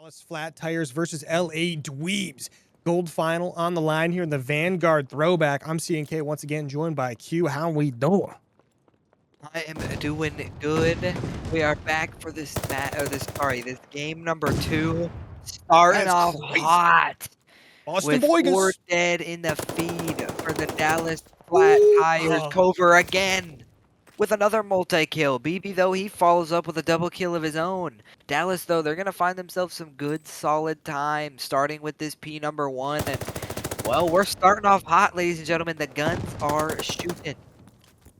Dallas Flat Tires versus LA Dweebs. Gold final on the line here in the Vanguard throwback. I'm CNK once again, joined by Q. How we doing? I am doing good. We are back for this this game number 2, starting That's off crazy. hot Boston with 4 Boygans. dead in the feed for the Dallas Flat Ooh. Tires. Cover again with another multi-kill. BB, though, he follows up with a double kill of his own. Dallas, though, they're going to find themselves some good, solid time, starting with this P number 1. And, well, we're starting off hot, ladies and gentlemen. The guns are shooting.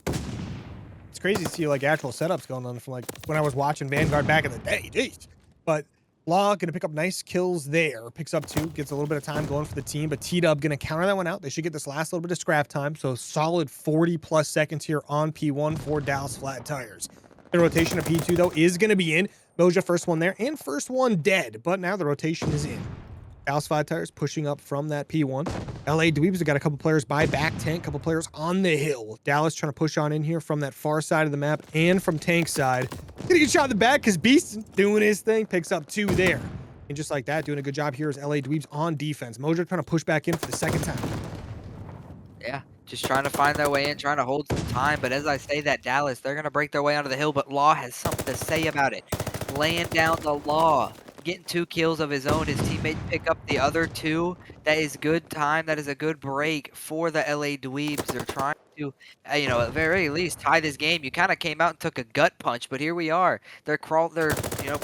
It's crazy to see like actual setups going on from like when I was watching Vanguard back in the day. Jeez. But Law gonna pick up nice kills there. Picks up 2, gets a little bit of time going for the team, but T-Dub gonna counter that one out. They should get this last little bit of scrap time. So solid 40+ seconds here on P1 for Dallas Flat Tires. The rotation of P2 though is gonna be in. Moja first one there and first one dead, but now the rotation is in. Dallas Flat Tires pushing up from that P1. LA Dweebs have got a couple players by back tank, couple players on the hill. Dallas trying to push on in here from that far side of the map and from tank side. Gonna get shot in the back because Beast doing his thing, picks up 2 there. And just like that, doing a good job here is LA Dweebs on defense. Mojo trying to push back in for the second time. Yeah, just trying to find their way in, trying to hold some time. But as I say that, Dallas, they're going to break their way onto the hill, but Law has something to say about it. Laying down the Law, getting 2 kills of his own. His teammates pick up the other 2. That is good time. That is a good break for the LA Dweebs. They're trying to, at the very least, tie this game. You kind of came out and took a gut punch, but here we are. They're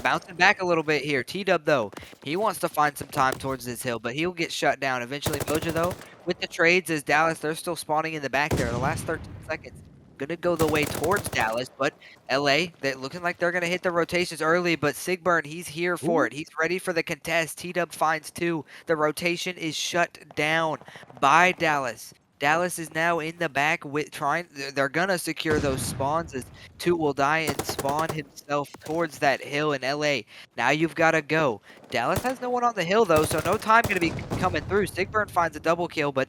bouncing back a little bit here. T-Dub, though, he wants to find some time towards this hill, but he'll get shut down eventually. Moja, though, with the trades as Dallas, they're still spawning in the back there. The last 13 seconds gonna go the way towards Dallas, but LA, they're looking like they're gonna hit the rotations early, but Sigburn, he's here for it. He's ready for the contest. T-Dub finds 2. The rotation is shut down by Dallas. Dallas is now in the back with they're gonna secure those spawns as 2 will die and spawn himself towards that hill in LA. Now you've gotta go. Dallas has no one on the hill though, so no time gonna be coming through. Sigburn finds a double kill, but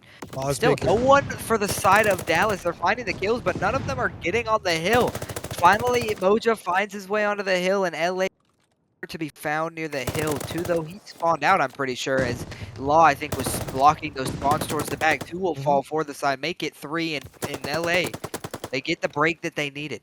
still no one for the side of Dallas. They're finding the kills, but none of them are getting on the hill. Finally, Moja finds his way onto the hill, and LA to be found near the hill too, though he spawned out, I'm pretty sure, as Law, I think, was blocking those spawns towards the back. 2 will fall for the side, make it 3 in LA. They get the break that they needed.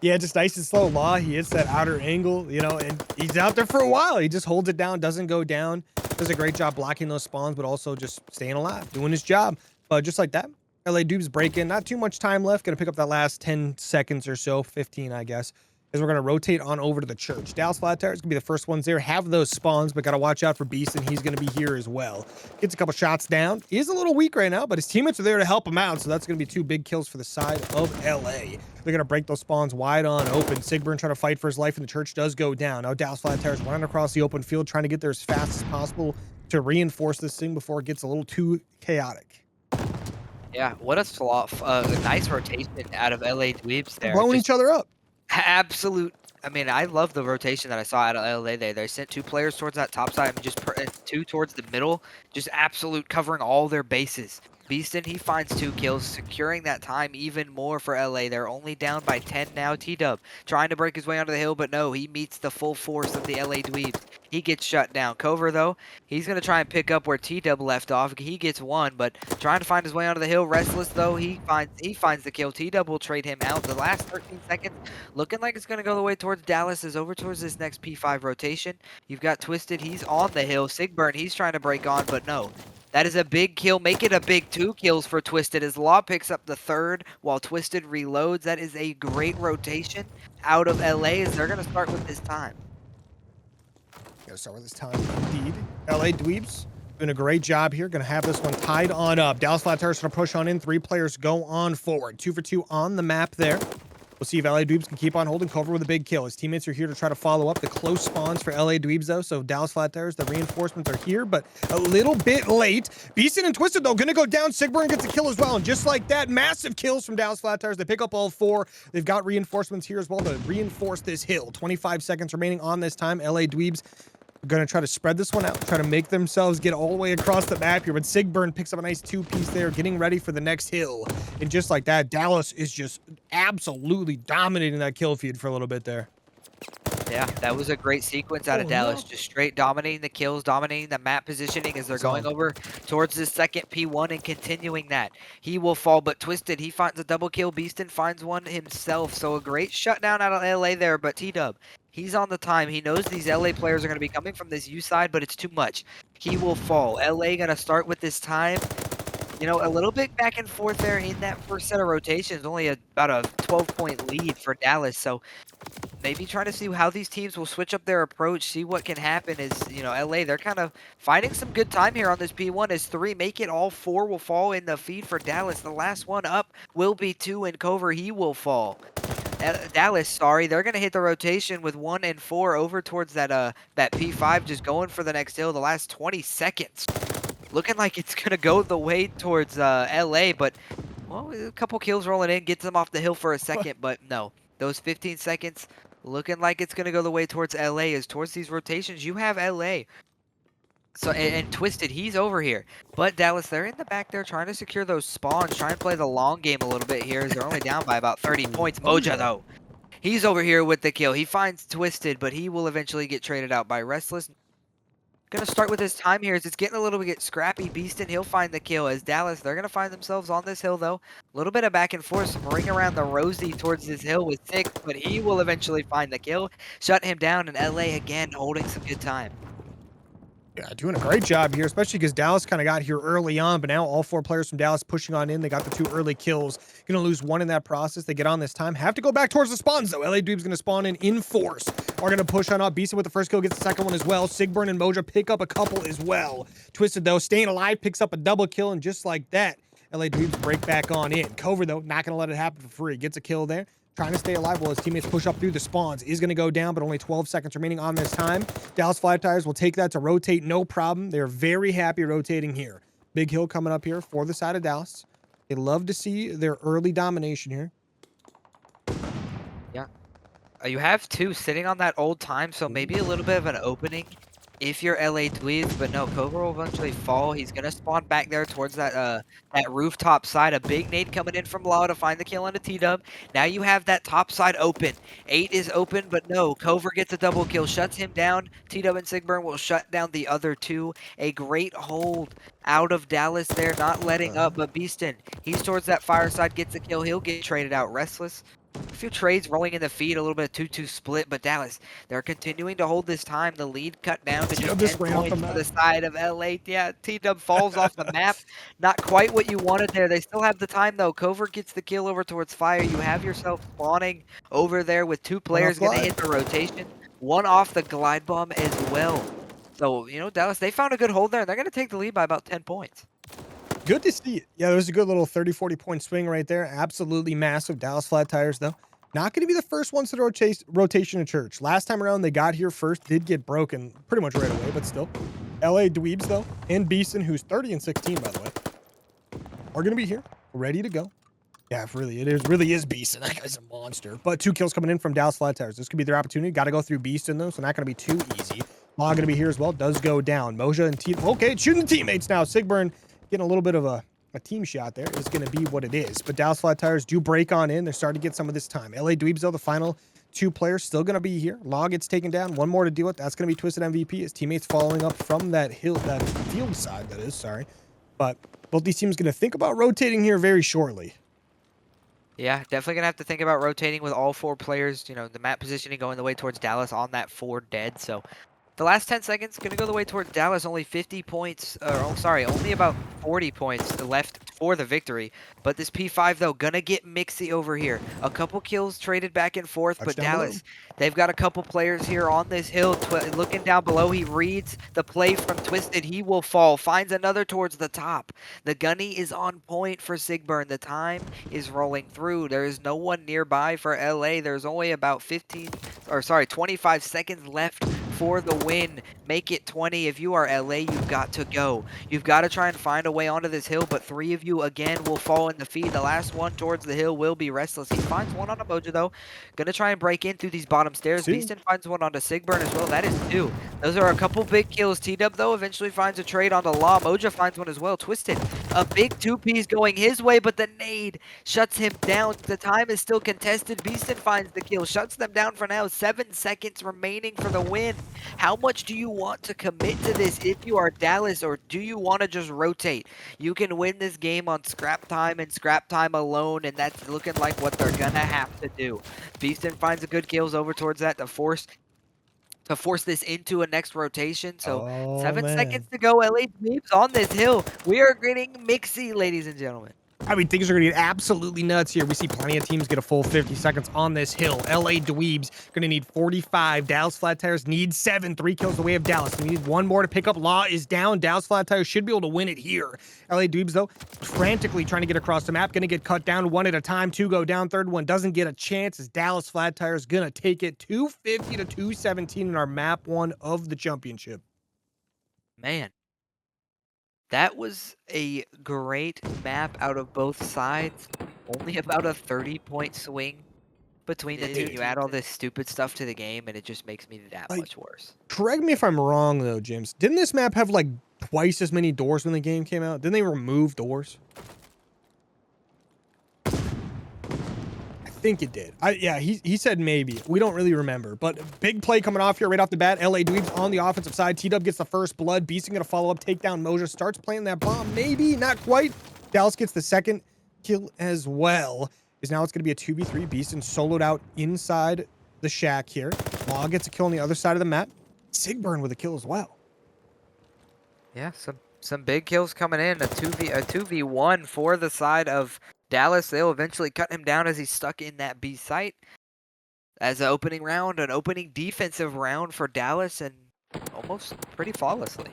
Yeah, just nice and slow. Law, he hits that outer angle, and he's out there for a while. He just holds it down, doesn't go down. Does a great job blocking those spawns, but also just staying alive, doing his job. But just like that, LA Dweebs break in. Not too much time left. Gonna pick up that last 10 seconds or so, 15, I guess. As we're going to rotate on over to the church. Dallas Flat Tires is going to be the first ones there. Have those spawns, but got to watch out for Beast, and he's going to be here as well. Gets a couple shots down. He is a little weak right now, but his teammates are there to help him out, so that's going to be 2 big kills for the side of LA. They're going to break those spawns wide on open. Sigburn trying to fight for his life, and the church does go down. Now Dallas Flat Tires running across the open field, trying to get there as fast as possible to reinforce this thing before it gets a little too chaotic. Yeah, what a nice rotation out of LA Dweebs there. Blowing each other up. Absolute. I mean, I love the rotation that I saw out of LA there. They sent 2 players towards that top side and just 2 towards the middle. Just absolute covering all their bases. Beaston, he finds 2 kills, securing that time even more for LA. They're only down by 10 now. T-Dub trying to break his way onto the hill, but no, he meets the full force of the LA Dweebs. He gets shut down. Cover, though, he's going to try and pick up where T-Dub left off. He gets 1, but trying to find his way onto the hill. Restless, though, he finds the kill. T-Dub will trade him out. The last 13 seconds, looking like it's going to go the way towards Dallas, is over towards this next P5 rotation. You've got Twisted. He's on the hill. Sigburn, he's trying to break on, but no. That is a big kill. Make it a big 2 kills for Twisted as Law picks up the 3rd while Twisted reloads. That is a great rotation out of LA as they're going to start with this time. Gonna start with this time, indeed. LA Dweebs doing a great job here. Gonna have this one tied on up. Dallas Flat Tires gonna push on in. 3 players go on forward. 2 for 2 on the map there. We'll see if LA Dweebs can keep on holding cover with a big kill. His teammates are here to try to follow up the close spawns for LA Dweebs, though. So Dallas Flat Tires, the reinforcements are here, but a little bit late. Beastin and Twisted, though, gonna go down. Sigburn gets a kill as well. And just like that, massive kills from Dallas Flat Tires. They pick up all 4. They've got reinforcements here as well to reinforce this hill. 25 seconds remaining on this time. LA Dweebs going to try to spread this one out, try to make themselves get all the way across the map here. But Sigburn picks up a nice 2-piece there, getting ready for the next hill. And just like that, Dallas is just absolutely dominating that kill feed for a little bit there. Yeah, that was a great sequence out of Oh, Dallas. no. Just straight dominating the kills, dominating the map positioning as they're going over towards the second P1 and continuing that. He will fall, but Twisted, he finds a double kill. Beaston finds one himself. So a great shutdown out of LA there, but T-Dub, he's on the time. He knows these LA players are going to be coming from this U side, but it's too much. He will fall. LA going to start with this time. You know, a little bit back and forth there in that first set of rotations, only about a 12-point lead for Dallas. So maybe trying to see how these teams will switch up their approach, see what can happen is, you know, LA, they're kind of finding some good time here on this P1 as 3 make it, all 4 will fall in the feed for Dallas. The last one up will be 2 and Cover, he will fall. Dallas, sorry, they're going to hit the rotation with 1 and 4 over towards that that P5, just going for the next hill the last 20 seconds. Looking like it's going to go the way towards LA, but well, a couple kills rolling in, gets them off the hill for a second, but no. Those 15 seconds looking like it's going to go the way towards LA is towards these rotations. You have LA. So and Twisted, he's over here. But Dallas, they're in the back there trying to secure those spawns, trying to play the long game a little bit here as they're only down by about 30 points. Moja, though, he's over here with the kill. He finds Twisted, but he will eventually get traded out by Restless. Gonna start with his time here as it's getting a little bit scrappy. Beaston, he'll find the kill. As Dallas, they're gonna find themselves on this hill though. A little bit of back and forth, some ring around the Rosie towards this hill with 6, but he will eventually find the kill. Shut him down, and LA again holding some good time. Yeah, doing a great job here, especially because Dallas kind of got here early on, but now all 4 players from Dallas pushing on in. They got the 2 early kills. Gonna lose 1 in that process. They get on this time. Have to go back towards the spawns, though. LA Dweebs gonna spawn in force. Are gonna push on up. Beaston with the first kill, gets the second one as well. Sigburn and Moja pick up a couple as well. Twisted, though, staying alive, picks up a double kill, and just like that, LA Dweebs break back on in. Cover, though, not gonna let it happen for free. Gets a kill there. Trying to stay alive while his teammates push up through the spawns. Is going to go down, but only 12 seconds remaining on this time. Dallas Flat Tires will take that to rotate, no problem. They're very happy rotating here. Big hill coming up here for the side of Dallas. They love to see their early domination here. Yeah. You have 2 sitting on that old time, so maybe a little bit of an opening if you're LA Dweebs, but no, Cobra will eventually fall. He's gonna spawn back there towards that that rooftop side. A big nade coming in from Law to find the kill on a T-Dub. Now you have that top side open. 8 is open, but no, Cover gets a double kill, shuts him down. T-Dub and Sigburn will shut down the other 2. A great hold out of Dallas there, not letting up, but Beaston, he's towards that fireside, gets the kill. He'll get traded out. Restless. A few trades rolling in the feed, a little bit of 2-2 split, but Dallas, they're continuing to hold this time. The lead cut down to just 10 points for the side of LA. Yeah, T-Dub falls off the map. Not quite what you wanted there. They still have the time, though. Covert gets the kill over towards Fire. You have yourself spawning over there with 2 players going to hit the rotation. 1 off the glide bomb as well. So, you know, Dallas, they found a good hold there, and they're going to take the lead by about 10 points. Good to see it. Yeah, there was a good little 30, 40-point swing right there. Absolutely massive. Dallas Flat Tires, though, not going to be the first ones to rotation of church. Last time around, they got here first, did get broken pretty much right away, but still. LA Dweebs, though, and Beaston, who's 30 and 16, by the way, are going to be here, ready to go. Yeah, really is Beaston. That guy's a monster. But 2 kills coming in from Dallas Flat Tires. This could be their opportunity. Got to go through Beaston, though, so not going to be too easy. Law going to be here as well. Does go down. Moja and Team. Okay, shooting the teammates now. Sigburn getting a little bit of a team shot there is going to be what it is. But Dallas Flat Tires do break on in. They're starting to get some of this time. LA Dweebs, though, the final 2 players still going to be here. Law gets taken down. 1 more to deal with. That's going to be Twisted MVP. His teammates following up from that hill, that field side, that is, sorry. But both these teams going to think about rotating here very shortly. Yeah, definitely going to have to think about rotating with all 4 players. You know, the map positioning going the way towards Dallas on that 4 dead. So the last 10 seconds going to go the way towards Dallas. Only 50 points, only about 40 points left for the victory. But this P5, though, going to get mixy over here. A couple kills traded back and forth, but Dallas, they've got a couple players here on this hill. Looking down below, he reads the play from Twisted. He will fall, finds another towards the top. The gunny is on point for Sigburn. The time is rolling through. There is no one nearby for LA. There's only about 25 seconds left for the win. Make it 20. If you are LA, you've got to go. You've got to try and find a way onto this hill, but 3 of you again will fall in the feed. The last one towards the hill will be Restless. He finds one on Emoja, though. Gonna try and break in through these bottom stairs. Beaston finds one onto Sigburn as well. That is 2. Those are a couple big kills. T-Dub, though, eventually finds a trade onto Law. Moja finds one as well. Twisted A big two-piece going his way, but the nade shuts him down. The time is still contested. Beaston finds the kill, shuts them down for now. 7 seconds remaining for the win. How much do you want to commit to this if you are Dallas, or do you want to just rotate? You can win this game on scrap time and scrap time alone, and that's looking like what they're gonna have to do. Beaston finds a good kills over towards that to force this into a next rotation. So Oh 7 seconds man. to go. LA Dweebs on this hill. We are getting mixy, ladies and gentlemen. I mean, things are going to get absolutely nuts here. We see plenty of teams get a full 50 seconds on this hill. LA Dweebs going to need 45. Dallas Flat Tires need 7. 3 kills away of Dallas. We need 1 more to pick up. Law is down. Dallas Flat Tires should be able to win it here. LA Dweebs, though, frantically trying to get across the map. Going to get cut down 1 at a time. 2 go down. Third one doesn't get a chance as Dallas Flat Tires going to take it 250 to 217 in our map 1 of the championship. Man, that was a great map out of both sides. Only about a 30-point swing between the two. You add all this stupid stuff to the game, and it just makes me that much worse. Correct me if I'm wrong, though, James. Didn't this map have like twice as many doors when the game came out? Didn't they remove doors? I think it did. Yeah, he said maybe. We don't really remember. But big play coming off here right off the bat. LA Dweebs on the offensive side. T-Dub gets the first blood. Beaston gonna follow up, take down Moja. Starts playing that bomb. Maybe, not quite. Dallas gets the second kill as well. Is now it's gonna be a 2v3. Beaston soloed out inside the shack here. Law gets a kill on the other side of the map. Sigburn with a kill as well. Yeah, some big kills coming in. A 2v1 for the side of Dallas. They'll eventually cut him down as he's stuck in that B site. As an opening round, an opening defensive round for Dallas, and almost pretty flawlessly.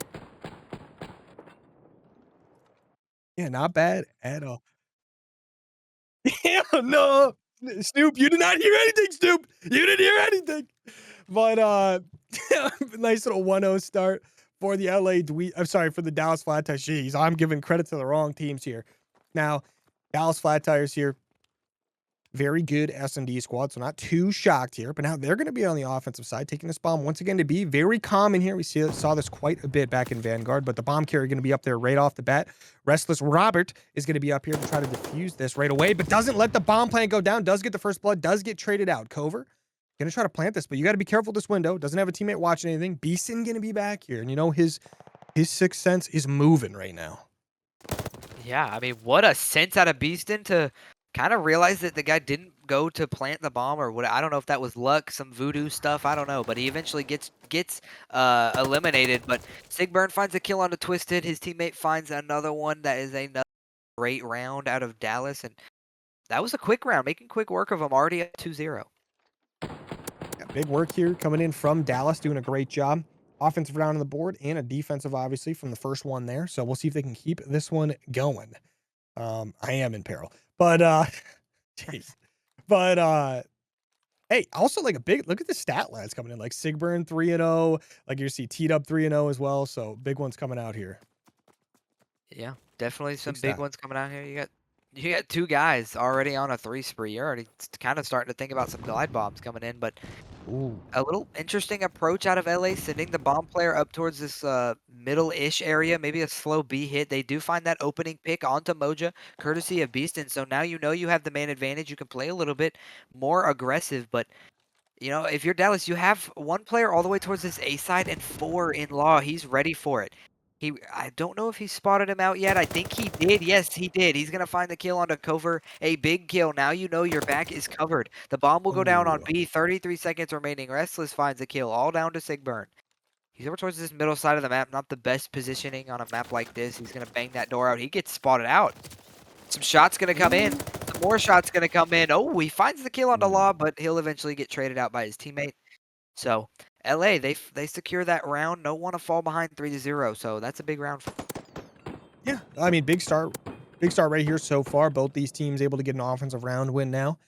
Yeah, not bad at all. Yeah, no, Snoop, you did not hear anything, Snoop. You didn't hear anything. But nice little 1-0 start for the LA Dweeb. I'm sorry, for the Dallas Flat Tires. Jeez, I'm giving credit to the wrong teams here. Now, Dallas Flat Tires here. Very good S&D squad, so not too shocked here. But now they're going to be on the offensive side, taking this bomb once again to be very common here. We saw this quite a bit back in Vanguard, but the bomb carrier going to be up there right off the bat. Restless Robert is going to be up here to try to defuse this right away, but doesn't let the bomb plant go down. Does get the first blood, does get traded out. Cover going to try to plant this, but you got to be careful this window. Doesn't have a teammate watching anything. Beeson going to be back here, and you know his sixth sense is moving right now. Yeah, I mean, what a sense out of Beaston to kind of realize that the guy didn't go to plant the bomb, or what. I don't know if that was luck, some voodoo stuff. I don't know, but he eventually gets eliminated. But Sigburn finds a kill on the Twisted. His teammate finds another one. That is another great round out of Dallas, and that was a quick round, making quick work of him. Already at 2-0. Yeah, big work here coming in from Dallas, doing a great job. Offensive round on the board and a defensive, obviously, from the first one there. So we'll see if they can keep this one going. I am in peril, but jeez. But hey, also like a big look at the stat lines coming in, like Sigburn 3-0, like you see T-Dub 3-0 as well. So big ones coming out here. Yeah, definitely some Big big stat. ones coming out here. You got 2 guys already on a 3 spree. You're already kind of starting to think about some glide bombs coming in, but Ooh. a little interesting approach out of LA, sending the bomb player up towards this middle-ish area, maybe a slow B hit. They do find that opening pick onto Moja, courtesy of Beaston. So now you know you have the man advantage. You can play a little bit more aggressive, but you know, if you're Dallas, you have 1 player all the way towards this A side and 4 in Law. He's ready for it. I don't know if he spotted him out yet. I think he did. Yes, he did. He's going to find the kill on the cover. A big kill. Now you know your back is covered. The bomb will go down on Ooh. B. 33 seconds remaining. Restless finds a kill. All down to Sigburn. He's over towards this middle side of the map. Not the best positioning on a map like this. He's going to bang that door out. He gets spotted out. Some shots going to come in. Some more shots going to come in. Oh, he finds the kill on the Law, but he'll eventually get traded out by his teammate. So LA, they secure that round. No one to fall behind 3-0. So that's a big round. Yeah, I mean, big start right here so far. Both these teams able to get an offensive round win now.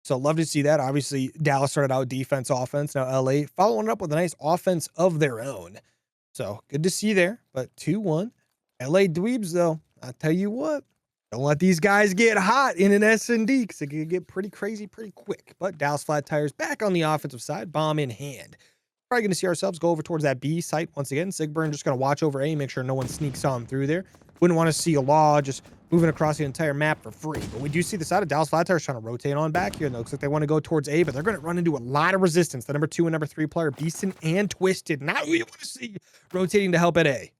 So love to see that. Obviously, Dallas started out defense, offense. Now LA following up with a nice offense of their own. So good to see there. But 2-1. LA Dweebs, though, I'll tell you what, don't let these guys get hot in an S&D because it can get pretty crazy pretty quick. But Dallas Flat Tires back on the offensive side, bomb in hand. Probably going to see ourselves go over towards that B site once again. Sigburn just going to watch over A, make sure no one sneaks on through there. Wouldn't want to see a Law just moving across the entire map for free. But we do see the side of Dallas Flat Tires trying to rotate on back here. And it looks like they want to go towards A, but they're going to run into a lot of resistance. The number 2 and number 3 player, Beeston and Twisted. Not who you want to see rotating to help at A.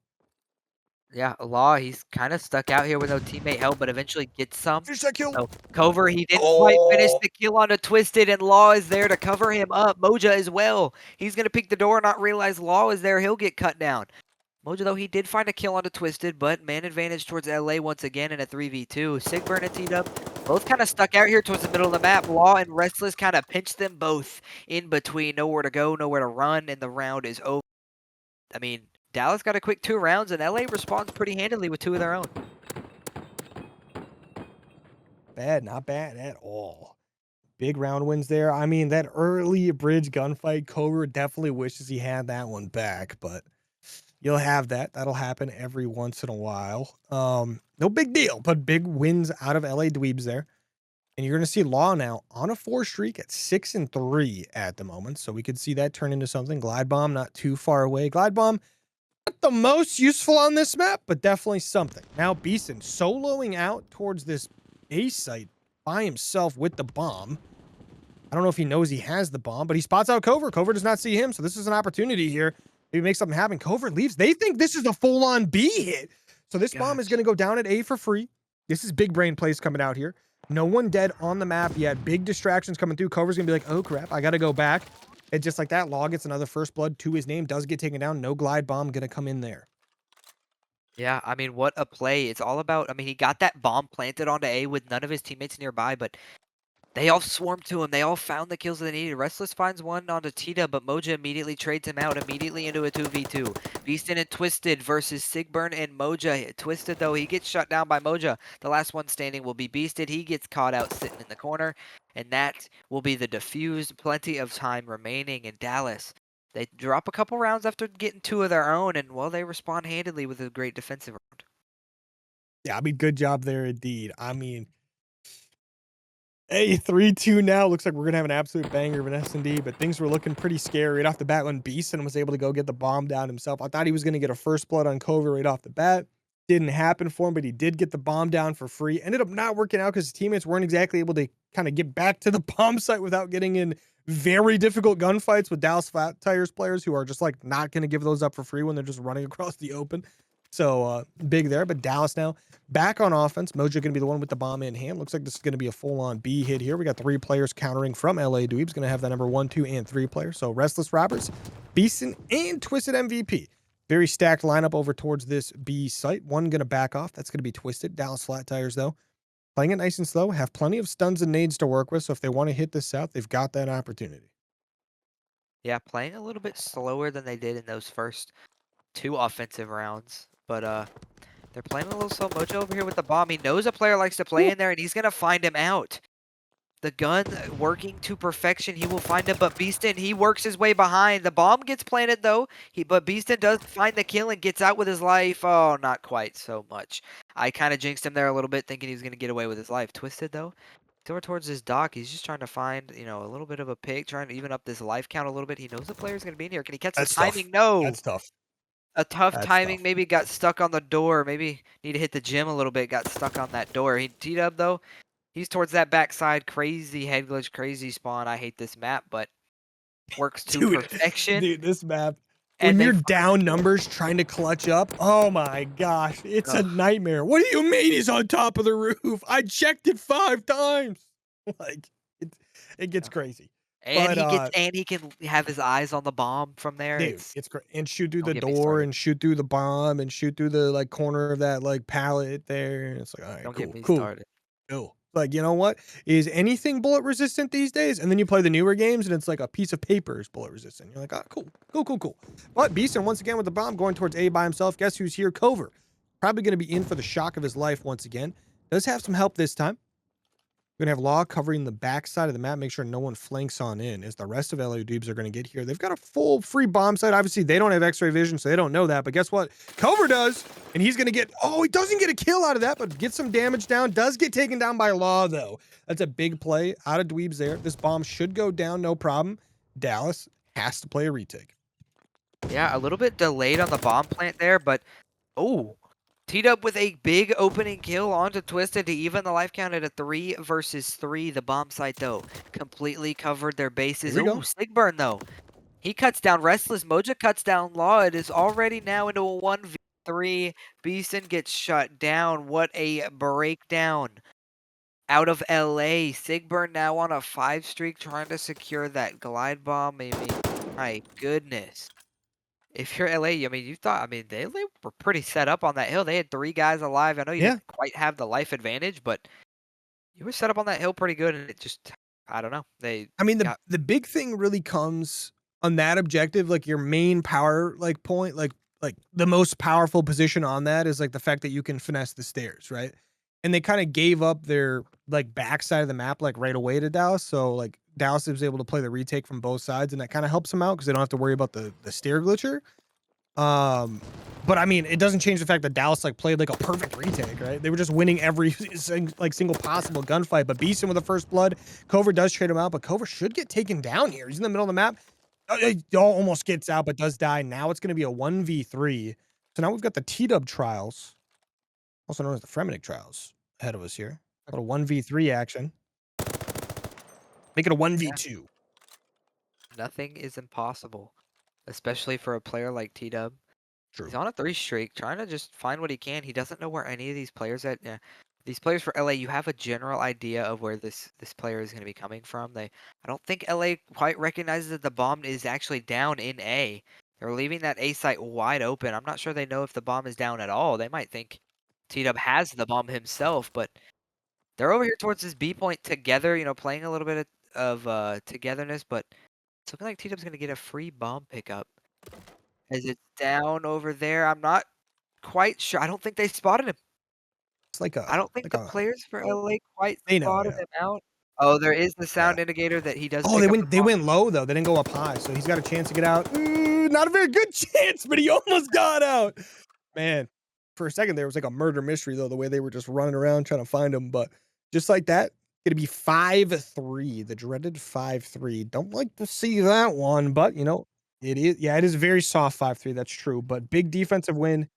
Yeah, Law, he's kind of stuck out here with no teammate help, but eventually gets some. Finish that kill. So Cover, he didn't quite finish the kill onto Twisted, and Law is there to cover him up. Moja as well. He's going to peek the door, not realize Law is there. He'll get cut down. Moja, though, he did find a kill onto Twisted, but man advantage towards LA once again in a 3v2. Sigburn and T-Dub both kind of stuck out here towards the middle of the map. Law and Restless kind of pinched them both in between. Nowhere to go, nowhere to run, and the round is over. I mean, Dallas got a quick 2 rounds, and LA responds pretty handily with 2 of their own. Bad, not bad at all. Big round wins there. I mean, that early bridge gunfight, Cover definitely wishes he had that one back, but you'll have that. That'll happen every once in a while. No big deal, but big wins out of LA Dweebs there. And you're going to see Law now on a 4 streak at 6-3 at the moment. So we could see that turn into something. Glide Bomb not too far away. Glide Bomb not the most useful on this map, but definitely something. Now Beeson soloing out towards this base site by himself with the bomb. I don't know if he knows he has the bomb, but he spots out Cover. Cover does not see him, so this is an opportunity here. Maybe make something happen. Cover leaves. They think this is a full-on B hit. So this bomb is going to go down at A for free. This is big brain plays coming out here. No one dead on the map yet. Big distractions coming through. Cover's going to be like, oh, crap, I got to go back. And just like that, Law gets another first blood to his name. Does get taken down. No glide bomb going to come in there. Yeah, I mean, what a play. It's all about, I mean, he got that bomb planted onto A with none of his teammates nearby, but they all swarmed to him. They all found the kills that they needed. Restless finds one onto Tita, but Moja immediately trades him out immediately into a 2v2. Beastin and Twisted versus Sigburn and Moja. Twisted, though, he gets shut down by Moja. The last one standing will be Beasted. He gets caught out sitting in the corner, and that will be the defused. Plenty of time remaining in Dallas. They drop a couple rounds after getting 2 of their own, and, well, they respond handedly with a great defensive round. Yeah, I mean, good job there indeed. I mean, hey, 3-2 now. Looks like we're going to have an absolute banger of an S&D, but things were looking pretty scary right off the bat when Beeson was able to go get the bomb down himself. I thought he was going to get a first blood on Cover right off the bat. Didn't happen for him, but he did get the bomb down for free. Ended up not working out because his teammates weren't exactly able to kind of get back to the bomb site without getting in very difficult gunfights with Dallas Flat Tires players who are just like not going to give those up for free when they're just running across the open. So big there, but Dallas now back on offense. Mojo going to be the one with the bomb in hand. Looks like this is going to be a full-on B hit here. We got 3 players countering from LA Dweebs. Going to have that number 1, 2, and 3 players. So Restless Roberts, Beeson, and Twisted MVP. Very stacked lineup over towards this B site. One going to back off. That's going to be Twisted. Dallas Flat Tires, though, playing it nice and slow. Have plenty of stuns and nades to work with. So if they want to hit this out, they've got that opportunity. Yeah, playing a little bit slower than they did in those first 2 offensive rounds. But they're playing a little slow. Mojo over here with the bomb. He knows a player likes to play in there, and he's going to find him out. The gun working to perfection. He will find him, but Beaston, he works his way behind. The bomb gets planted, though. But Beaston does find the kill and gets out with his life. Oh, not quite so much. I kind of jinxed him there a little bit, thinking he was going to get away with his life. Twisted, though, towards his dock. He's just trying to find, you know, a little bit of a pick, trying to even up this life count a little bit. He knows the player's going to be in here. Can he catch the timing? No. That's tough. A tough timing, maybe got stuck on the door. Maybe need to hit the gym a little bit, got stuck on that door. He T-Dub, though, he's towards that backside. Crazy head glitch, crazy spawn. I hate this map, but works to perfection. Dude, this map, when you're down numbers trying to clutch up, oh my gosh, it's a nightmare. What do you mean he's on top of the roof? I checked it 5 times. Like, it gets crazy. And he can have his eyes on the bomb from there. Dude, it's great. And shoot through the door and shoot through the bomb and shoot through the like corner of that like pallet there. And it's like, all right, Don't cool, get me cool. started. No. Like, you know what? Is anything bullet resistant these days? And then you play the newer games and it's like a piece of paper is bullet resistant. You're like, oh, cool, cool, cool, cool. But Beeson once again with the bomb going towards A by himself. Guess who's here? Cover. Probably going to be in for the shock of his life once again. Does have some help this time. We're going to have Law covering the backside of the map, make sure no one flanks on in as the rest of LA Dweebs are going to get here. They've got a full free bomb site. Obviously, they don't have X-ray vision, so they don't know that. But guess what? Cover does, and he's going to get... Oh, he doesn't get a kill out of that, but gets some damage down. Does get taken down by Law, though. That's a big play out of Dweebs there. This bomb should go down, no problem. Dallas has to play a retake. Yeah, a little bit delayed on the bomb plant there, but oh, teed up with a big opening kill onto Twisted to even the life count at a 3 versus 3. The bomb site, though, completely covered their Here bases. we Ooh, go. Sigburn, though. He cuts down Restless. Moja cuts down Law. It is already now into a 1v3. Beeson gets shut down. What a breakdown out of LA. Sigburn now on a 5 streak trying to secure that glide bomb. I mean, my goodness. If you're LA, I mean, you thought, I mean, they were pretty set up on that hill. They had 3 guys alive. I know you Yeah. didn't quite have the life advantage, but you were set up on that hill pretty good, and it just, I don't know. They I mean, got the big thing really comes on that objective, like your main power like point, like the most powerful position on that is like the fact that you can finesse the stairs, right? And they kind of gave up their like backside of the map like right away to Dallas. So like Dallas was able to play the retake from both sides, and that kind of helps them out because they don't have to worry about the stair glitcher. Um, but I mean, it doesn't change the fact that Dallas like played like a perfect retake, right? They were just winning every single possible gunfight. But Beeson with the first blood, Cover does trade him out, but Cover should get taken down here. He's in the middle of the map. He almost gets out, but does die. Now it's going to be a 1v3. So now we've got the T-Dub trials, also known as the Fremenic trials, ahead of us here. A little 1v3 action. Make it a 1v2. nothing is impossible, especially for a player like T-Dub. True. He's on a 3 streak, trying to just find what he can. He doesn't know where any of these players at. These players for LA, you have a general idea of where this player is going to be coming from. I don't think LA quite recognizes that the bomb is actually down in A. They're leaving that A site wide open. I'm not sure they know if the bomb is down at all. They might think T-Dub has the bomb himself, but they're over here towards this B point together, playing a little bit of togetherness, but it's looking like T-Dub's going to get a free bomb pickup. As it's down over there, I'm not quite sure. I don't think they spotted him. It's like I a don't think the players for LA quite they know, spotted yeah. him out. Oh, there is the Yeah. sound indicator that he does Oh, pick up the they bomb. went low though. They didn't go up high, so he's got a chance to get out. Not a very good chance, but he almost got out. Man, for a second there was like a murder mystery though, the way they were just running around trying to find him. But just like that, gonna be 5-3, the dreaded 5-3. Don't like to see that one, but it is. Yeah, it is a very soft 5-3. That's true. But big defensive win.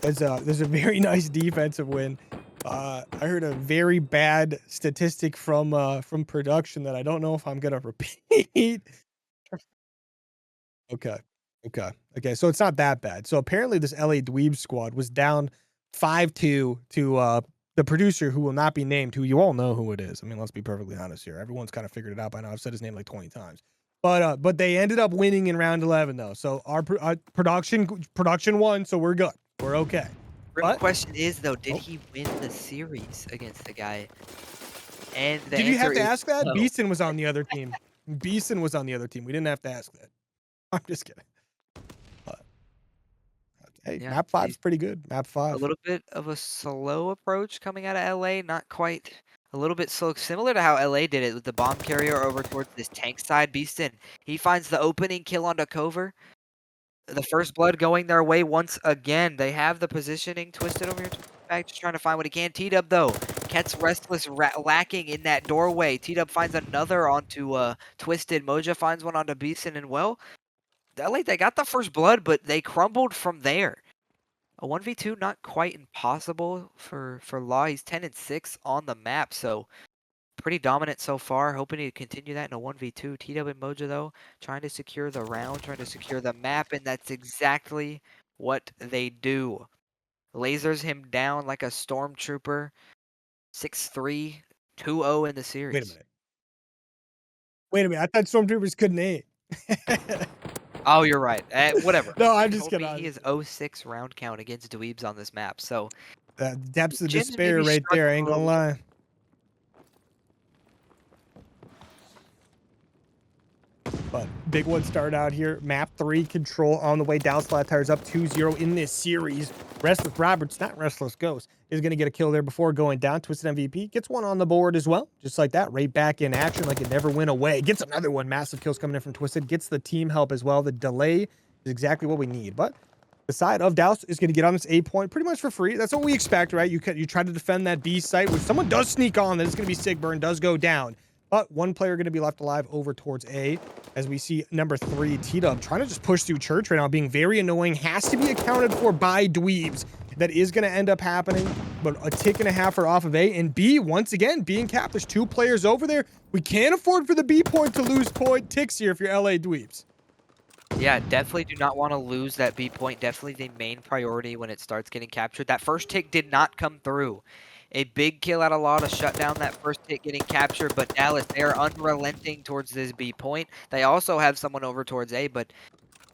There's a very nice defensive win. I heard a very bad statistic from production that I don't know if I'm gonna repeat. Okay. Okay. So it's not that bad. So apparently this LA Dweebs squad was down 5-2 to the producer who will not be named, who you all know who it is. I mean, let's be perfectly honest here. Everyone's kind of figured it out by now. I've said his name like 20 times. But they ended up winning in round 11 though. So our production won, so we're good. We're okay. Real But question is though, did oh, he win the series against the guy? And the did you answer have to is ask that? no. Beeson was on the other team. Beeson was on the other team. We didn't have to ask that. I'm just kidding. But, hey, Yeah, map 5's pretty good. Map a 5. little bit of a slow approach coming out of LA, not quite a little bit slow, similar to how LA did it with the bomb carrier over towards this tank side. Beaston, he finds the opening kill onto Cover. The first blood going their way once again. They have the positioning twisted over here. Back, just trying to find what he can. T-Dub, though, gets Restless lacking in that doorway. T-Dub finds another onto Twisted. Moja finds one onto Beeson, and well, they got the first blood, but they crumbled from there. A 1v2 not quite impossible for Law. He's 10-6 on the map, so pretty dominant so far. Hoping to continue that in a 1v2. T-Dub and Moja, though, trying to secure the round, trying to secure the map, and that's exactly what they do. Lasers him down like a stormtrooper. 6-3, 2-0 in the Wait a series. minute. I thought stormtroopers couldn't aim. Oh, you're right. Whatever. No, I'm He just told me kidding. he is 0-6 round count against Dweebs on this map, so Depths of Jim's maybe despair right there. I struggling ain't a gonna little bit. lie. But big one start out here. Map 3 control on the way. Dallas Flat Tires up 2-0 in this series. Restless Roberts, not Restless Ghost, is going to get a kill there before going down. Twisted MVP gets one on the board as well. Just like that, right back in action like it never went away. Gets another one. Massive kills coming in from Twisted. Gets the team help as well. The delay is exactly what we need. But the side of Dallas is going to get on this A point pretty much for free. That's what we expect, right? You try to defend that B site, which someone does sneak on. That it's going to be Sigburn, does go down. But one player going to be left alive over towards A, as we see number 3, T-Dub, trying to just push through Church right now, being very annoying. Has to be accounted for by Dweebs. That is going to end up happening, but a tick and a half are off of A. And B, once again, being capped. There's 2 players over there. We can't afford for the B point to lose ticks here if you're LA Dweebs. Yeah, definitely do not want to lose that B point. Definitely the main priority when it starts getting captured. That first tick did not come through. A big kill out of Law to shut down that first tick getting captured, but Dallas, they are unrelenting towards this B point. They also have someone over towards A, but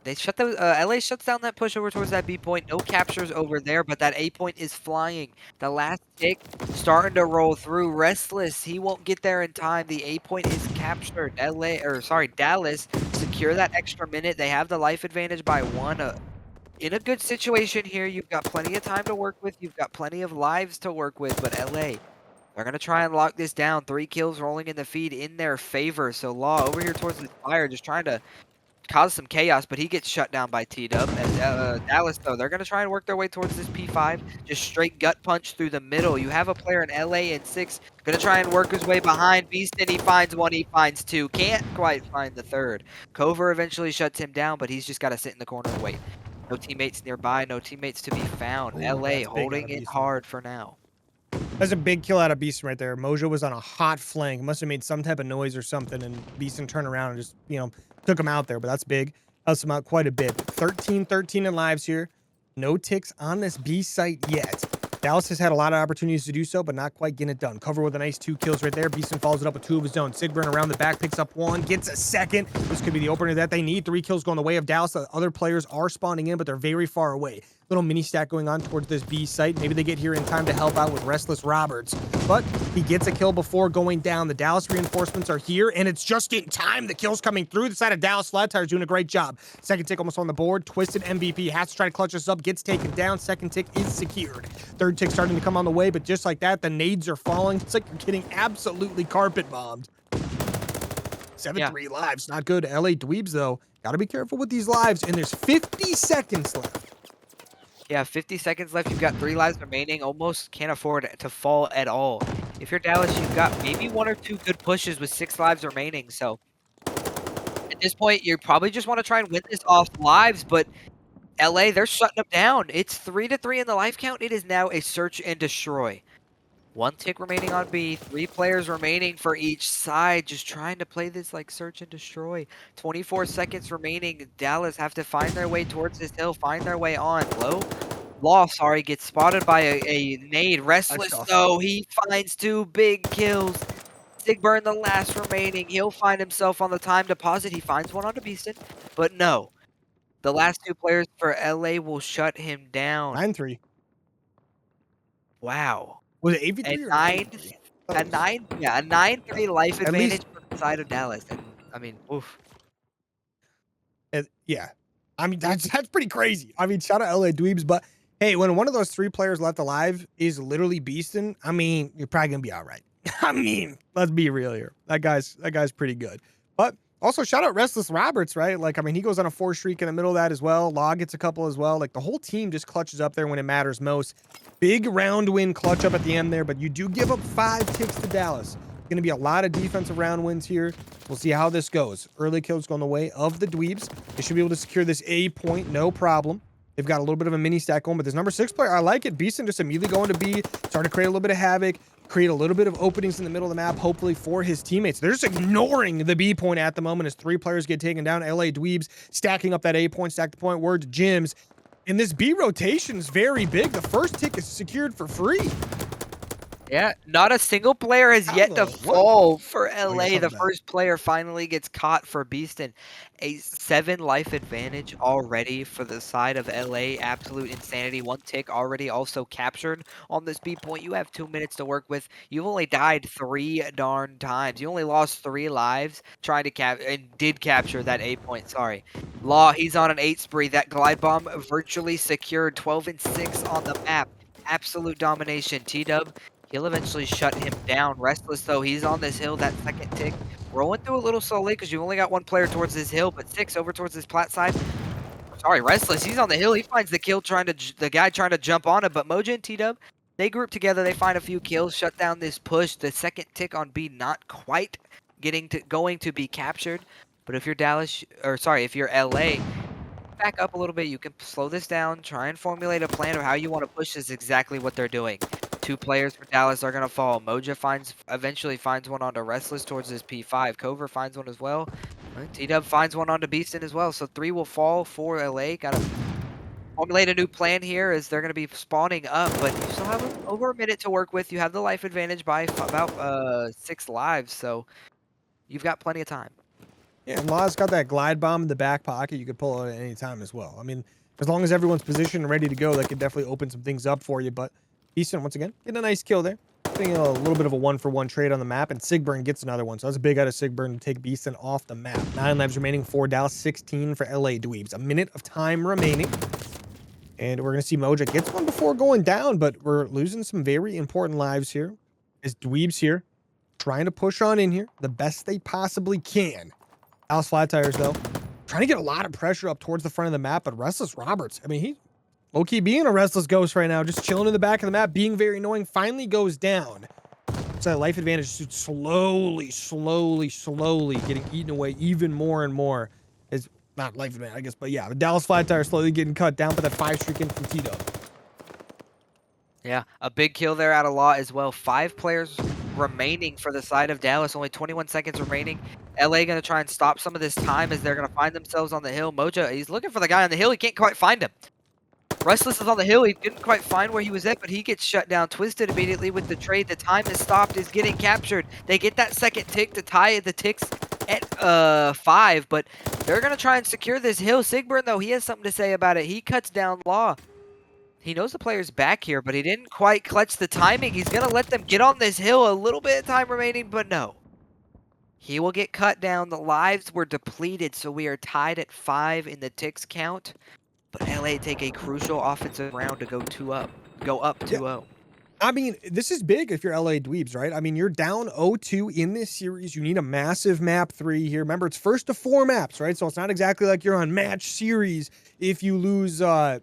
they shut the LA shuts down that push over towards that B point. No captures over there, but that A point is flying. The last tick starting to roll through. Restless, he won't get there in time. The A point is captured. Dallas secure that extra minute. They have the life advantage by 1. In a good situation here, you've got plenty of time to work with. You've got plenty of lives to work with, but LA, they're going to try and lock this down. 3 kills rolling in the feed in their favor. So Law over here towards the fire, just trying to cause some chaos, but he gets shut down by T-Dub. And Dallas, though, they're going to try and work their way towards this P5. Just straight gut punch through the middle. You have a player in LA in 6. Going to try and work his way behind Beaston. He finds 1, he finds 2. Can't quite find the 3rd. Cover eventually shuts him down, but he's just got to sit in the corner and wait. No teammates nearby, no teammates to be found. Ooh, LA holding it hard for now. That's a big kill out of Beaston right there. Mojo was on a hot flank. Must have made some type of noise or something, and Beaston turned around and just, took him out there. But that's big. Helps him out quite a bit. 13 in lives here. No ticks on this B site yet. Dallas has had a lot of opportunities to do so, but not quite getting it done. Cover with a nice 2 kills right there. Beaston follows it up with 2 of his own. Sigburn around the back picks up 1, gets a 2nd. This could be the opener that they need. 3 kills going the way of Dallas. The other players are spawning in, but they're very far away. Little mini stack going on towards this B site. Maybe they get here in time to help out with Restless Roberts, but he gets a kill before going down. The Dallas reinforcements are here, and it's just in time. The kill's coming through. The side of Dallas Flat Tire's doing a great job. 2nd tick almost on the board. Twisted MVP has to try to clutch this up. Gets taken down. 2nd tick is secured. 3rd tick starting to come on the way, but just like that, the nades are falling. It's like you're getting absolutely carpet bombed. 7-3 lives. Not good. LA Dweebs, though, got to be careful with these lives, and there's 50 seconds left. Yeah, 50 seconds left. You've got 3 lives remaining. Almost can't afford to fall at all. If you're Dallas, you've got maybe 1 or 2 good pushes with 6 lives remaining. So at this point, you probably just want to try and win this off lives. But LA, they're shutting them down. It's 3-3 in the life count. It is now a search and destroy. 1 tick remaining on B, 3 players remaining for each side, just trying to play this like search and destroy. 24 seconds remaining. Dallas have to find their way towards this hill, find their way on. Law, gets spotted by a nade. Restless, though, he finds 2 big kills. Sigburn, the last remaining. He'll find himself on the time deposit. He finds 1 onto Beaston, but no. The last 2 players for LA will shut him down. 9-3. Wow. Was it 8v3 or 9-3? A 9-3 life advantage for the side of Dallas. And I mean, oof. Yeah. I mean, that's pretty crazy. I mean, shout out LA Dweebs, but hey, when one of those 3 players left alive is literally Beaston, I mean, you're probably gonna be all right. I mean, let's be real here. That guy's pretty good. But also shout out Restless Roberts, right? Like, I mean, he goes on a 4 streak in the middle of that as well. Law gets a couple as well. Like, the whole team just clutches up there when it matters most. Big round win clutch up at the end there, but you do give up 5 ticks to Dallas. Going to be a lot of defensive round wins here. We'll see how this goes. Early kills going the way of the Dweebs. They should be able to secure this A point, no problem. They've got a little bit of a mini stack going, but this number 6 player, I like it. Beaston just immediately going to B, start to create a little bit of havoc, create a little bit of openings in the middle of the map, hopefully for his teammates. They're just ignoring the B point at the moment as 3 players get taken down. LA Dweebs stacking up that A point, stack the point, word to Jims. And this B rotation is very big. The first tick is secured for free. Yeah, not a single player has yet to fall for LA. The first player finally gets caught for Beaston. A 7 life advantage already for the side of LA. Absolute insanity. 1 tick already also captured on this B point. You have 2 minutes to work with. You've only died 3 darn times. You only lost 3 lives trying to capture that A point. Sorry. Law, he's on an 8 spree. That glide bomb virtually secured. 12 and 6 on the map. Absolute domination. T-Dub, he'll eventually shut him down. Restless, though, he's on this hill, that 2nd tick. Rolling through a little slowly because you've only got 1 player towards this hill, but 6 over towards this plat side. Sorry, Restless, he's on the hill. He finds the kill, the guy trying to jump on him, but Mojo and T-Dub, they group together. They find a few kills, shut down this push. The 2nd tick on B, not quite going to be captured. But if you're Dallas, or sorry, if you're LA, back up a little bit. You can slow this down, try and formulate a plan of how you want to push this. Exactly what they're doing. 2 players for Dallas are gonna fall. Moja eventually finds one onto Restless towards his P5. Cover finds one as well. T-Dub finds one onto Beaston as well. So 3 will fall for LA. Gotta formulate a new plan here as they're gonna be spawning up, but you still have over a minute to work with. You have the life advantage by about 6 lives, so you've got plenty of time. Yeah, and Law's got that glide bomb in the back pocket. You could pull it at any time as well. I mean, as long as everyone's positioned and ready to go, that could definitely open some things up for you. But Easton, once again, getting a nice kill there. Getting a little bit of a 1-for-1 trade on the map, and Sigburn gets another one. So that's a big out of Sigburn to take Beaston off the map. 9 lives remaining for Dallas, 16 for LA Dweebs. A minute of time remaining. And we're going to see Moja gets one before going down, but we're losing some very important lives here. As Dweebs here, trying to push on in here the best they possibly can. Dallas Flat Tires, though, trying to get a lot of pressure up towards the front of the map, but Restless Roberts, I mean, he low-key being a Restless Ghost right now, just chilling in the back of the map, being very annoying, finally goes down. So that life advantage is slowly getting eaten away even more and more. Is not life advantage, I guess, but yeah, the Dallas Flat Tire slowly getting cut down, but that 5 streak in from T-Dub. Yeah, a big kill there out of Law as well. 5 players remaining for the side of Dallas. Only 21 seconds remaining. LA going to try and stop some of this time as they're going to find themselves on the hill. Moja, he's looking for the guy on the hill. He can't quite find him. Restless is on the hill. He didn't quite find where he was at, but he gets shut down. Twisted immediately with the trade. The time is stopped, is getting captured. They get that second tick to tie the ticks at 5, but they're going to try and secure this hill. Sigburn, though, he has something to say about it. He cuts down Law. He knows the player's back here, but he didn't quite clutch the timing. He's going to let them get on this hill. A little bit of time remaining, but no. He will get cut down. The lives were depleted, so we are tied at 5 in the ticks count. But LA take a crucial offensive round to go up 2-0. I mean, this is big if you're LA Dweebs, right? I mean, you're down 0-2 in this series. You need a massive map 3 here. Remember, it's first to 4 maps, right? So it's not exactly like you're on match series if you lose, well,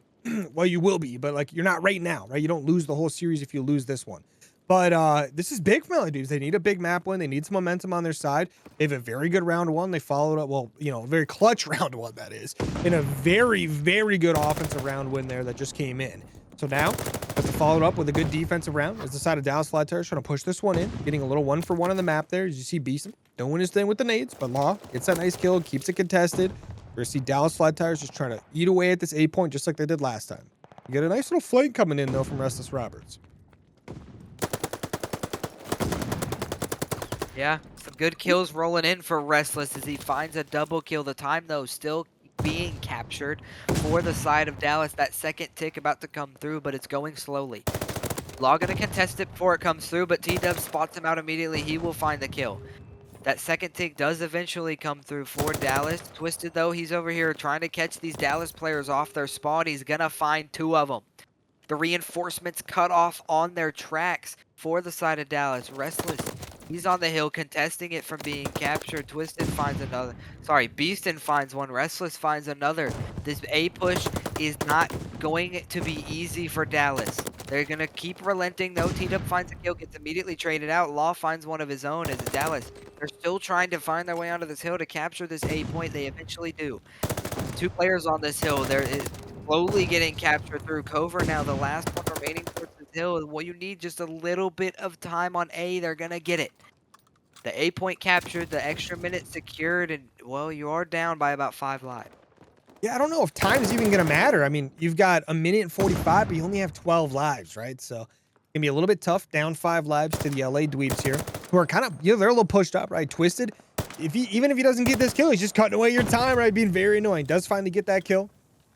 you will be, but like you're not right now, right? You don't lose the whole series if you lose this one. But this is big for LA Dweebs. They need a big map win. They need some momentum on their side. They have a very good round 1. They followed up, well, you know, a very clutch round 1, that is, in a very, very good offensive round win there that just came in. So now, as they followed up with a good defensive round, as the side of Dallas Flat Tires trying to push this one in, getting a little 1-for-1 on the map there. As you see Beeson doing his thing with the nades, but Law gets that nice kill, keeps it contested. We're going to see Dallas Flat Tires just trying to eat away at this A point just like they did last time. You get a nice little flank coming in, though, from Restless Roberts. Yeah, some good kills rolling in for Restless as he finds a double kill. The time, though, still being captured for the side of Dallas. That second tick about to come through, but it's going slowly. Law gonna contest it before it comes through, but T-Dub spots him out immediately. He will find the kill. That second tick does eventually come through for Dallas. Twisted, though, he's over here trying to catch these Dallas players off their spawn. He's gonna find 2 of them. The reinforcements cut off on their tracks for the side of Dallas. Restless, he's on the hill contesting it from being captured. Twisted finds another. Sorry, Beaston finds one. Restless finds another. This A push is not going to be easy for Dallas. They're going to keep relenting, though. T-Dub finds a kill, gets immediately traded out. Law finds one of his own as Dallas. They're still trying to find their way onto this hill to capture this A point. They eventually do. 2 players on this hill. There is slowly getting captured through Cover. Now the last one remaining towards this hill. Well, you need just a little bit of time on A. They're going to get it. The A point captured, the extra minute secured, and, well, you are down by about 5 lives. Yeah, I don't know if time is even going to matter. I mean, you've got a minute and 45, but you only have 12 lives, right? So it's going to be a little bit tough. Down 5 lives to the LA Dweebs here, who are kind of, you know, they're a little pushed up, right? Twisted, even if he doesn't get this kill, he's just cutting away your time, right? Being very annoying. Does finally get that kill.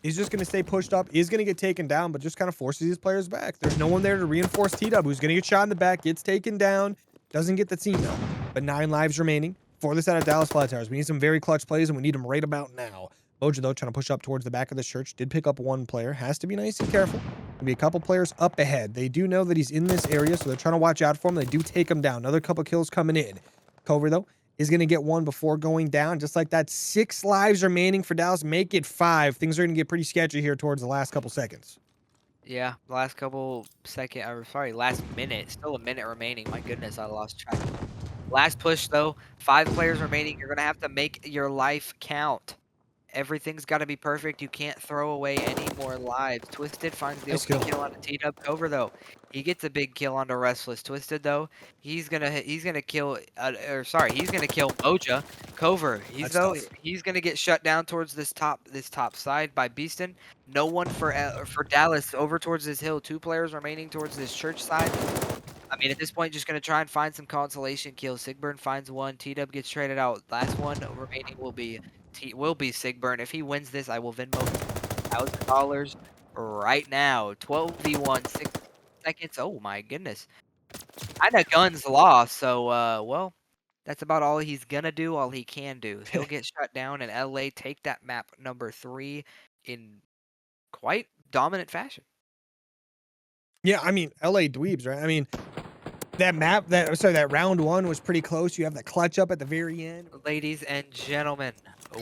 He's just going to stay pushed up. Is going to get taken down, but just kind of forces these players back. There's no one there to reinforce T-Dub, who's going to get shot in the back, gets taken down, doesn't get the team though. But 9 lives remaining for this out of Dallas Flat Tires. We need some very clutch plays, and we need them right about now. Moja, though, trying to push up towards the back of the church. Did pick up 1 player. Has to be nice and careful. Gonna be a couple players up ahead. They do know that he's in this area, so they're trying to watch out for him. They do take him down. Another couple kills coming in. Cover, though, is going to get 1 before going down. Just like that, 6 lives remaining for Dallas. Make it 5. Things are going to get pretty sketchy here towards the last couple seconds. Yeah, last minute. Still a minute remaining. My goodness, I lost track. Last push though, 5 players remaining. You're gonna have to make your life count. Everything's got to be perfect. You can't throw away any more lives. Twisted finds the Nice opening kill. kill on a T-Dub Cover though. He gets a big kill onto Restless. Twisted though, he's gonna kill or sorry, he's gonna kill Moja. Cover. That's tough. He's gonna get shut down towards this top side by Beaston. No one for Dallas over towards this hill. 2 players remaining towards this church side. I mean, at this point, just gonna try and find some consolation kills. Sigburn finds one. T-Dub gets traded out. Last one remaining will be Sigburn. If he wins this, I will Venmo $1,000 right now. 12v1, 6 seconds. Oh my goodness. Kinda guns lost. So, well, that's about all he's gonna do. All he can do. He'll get shut down, and LA take that map number 3 in quite dominant fashion. Yeah, I mean, LA Dweebs, right? I mean, that round 1 was pretty close. You have the clutch up at the very end. Ladies and gentlemen,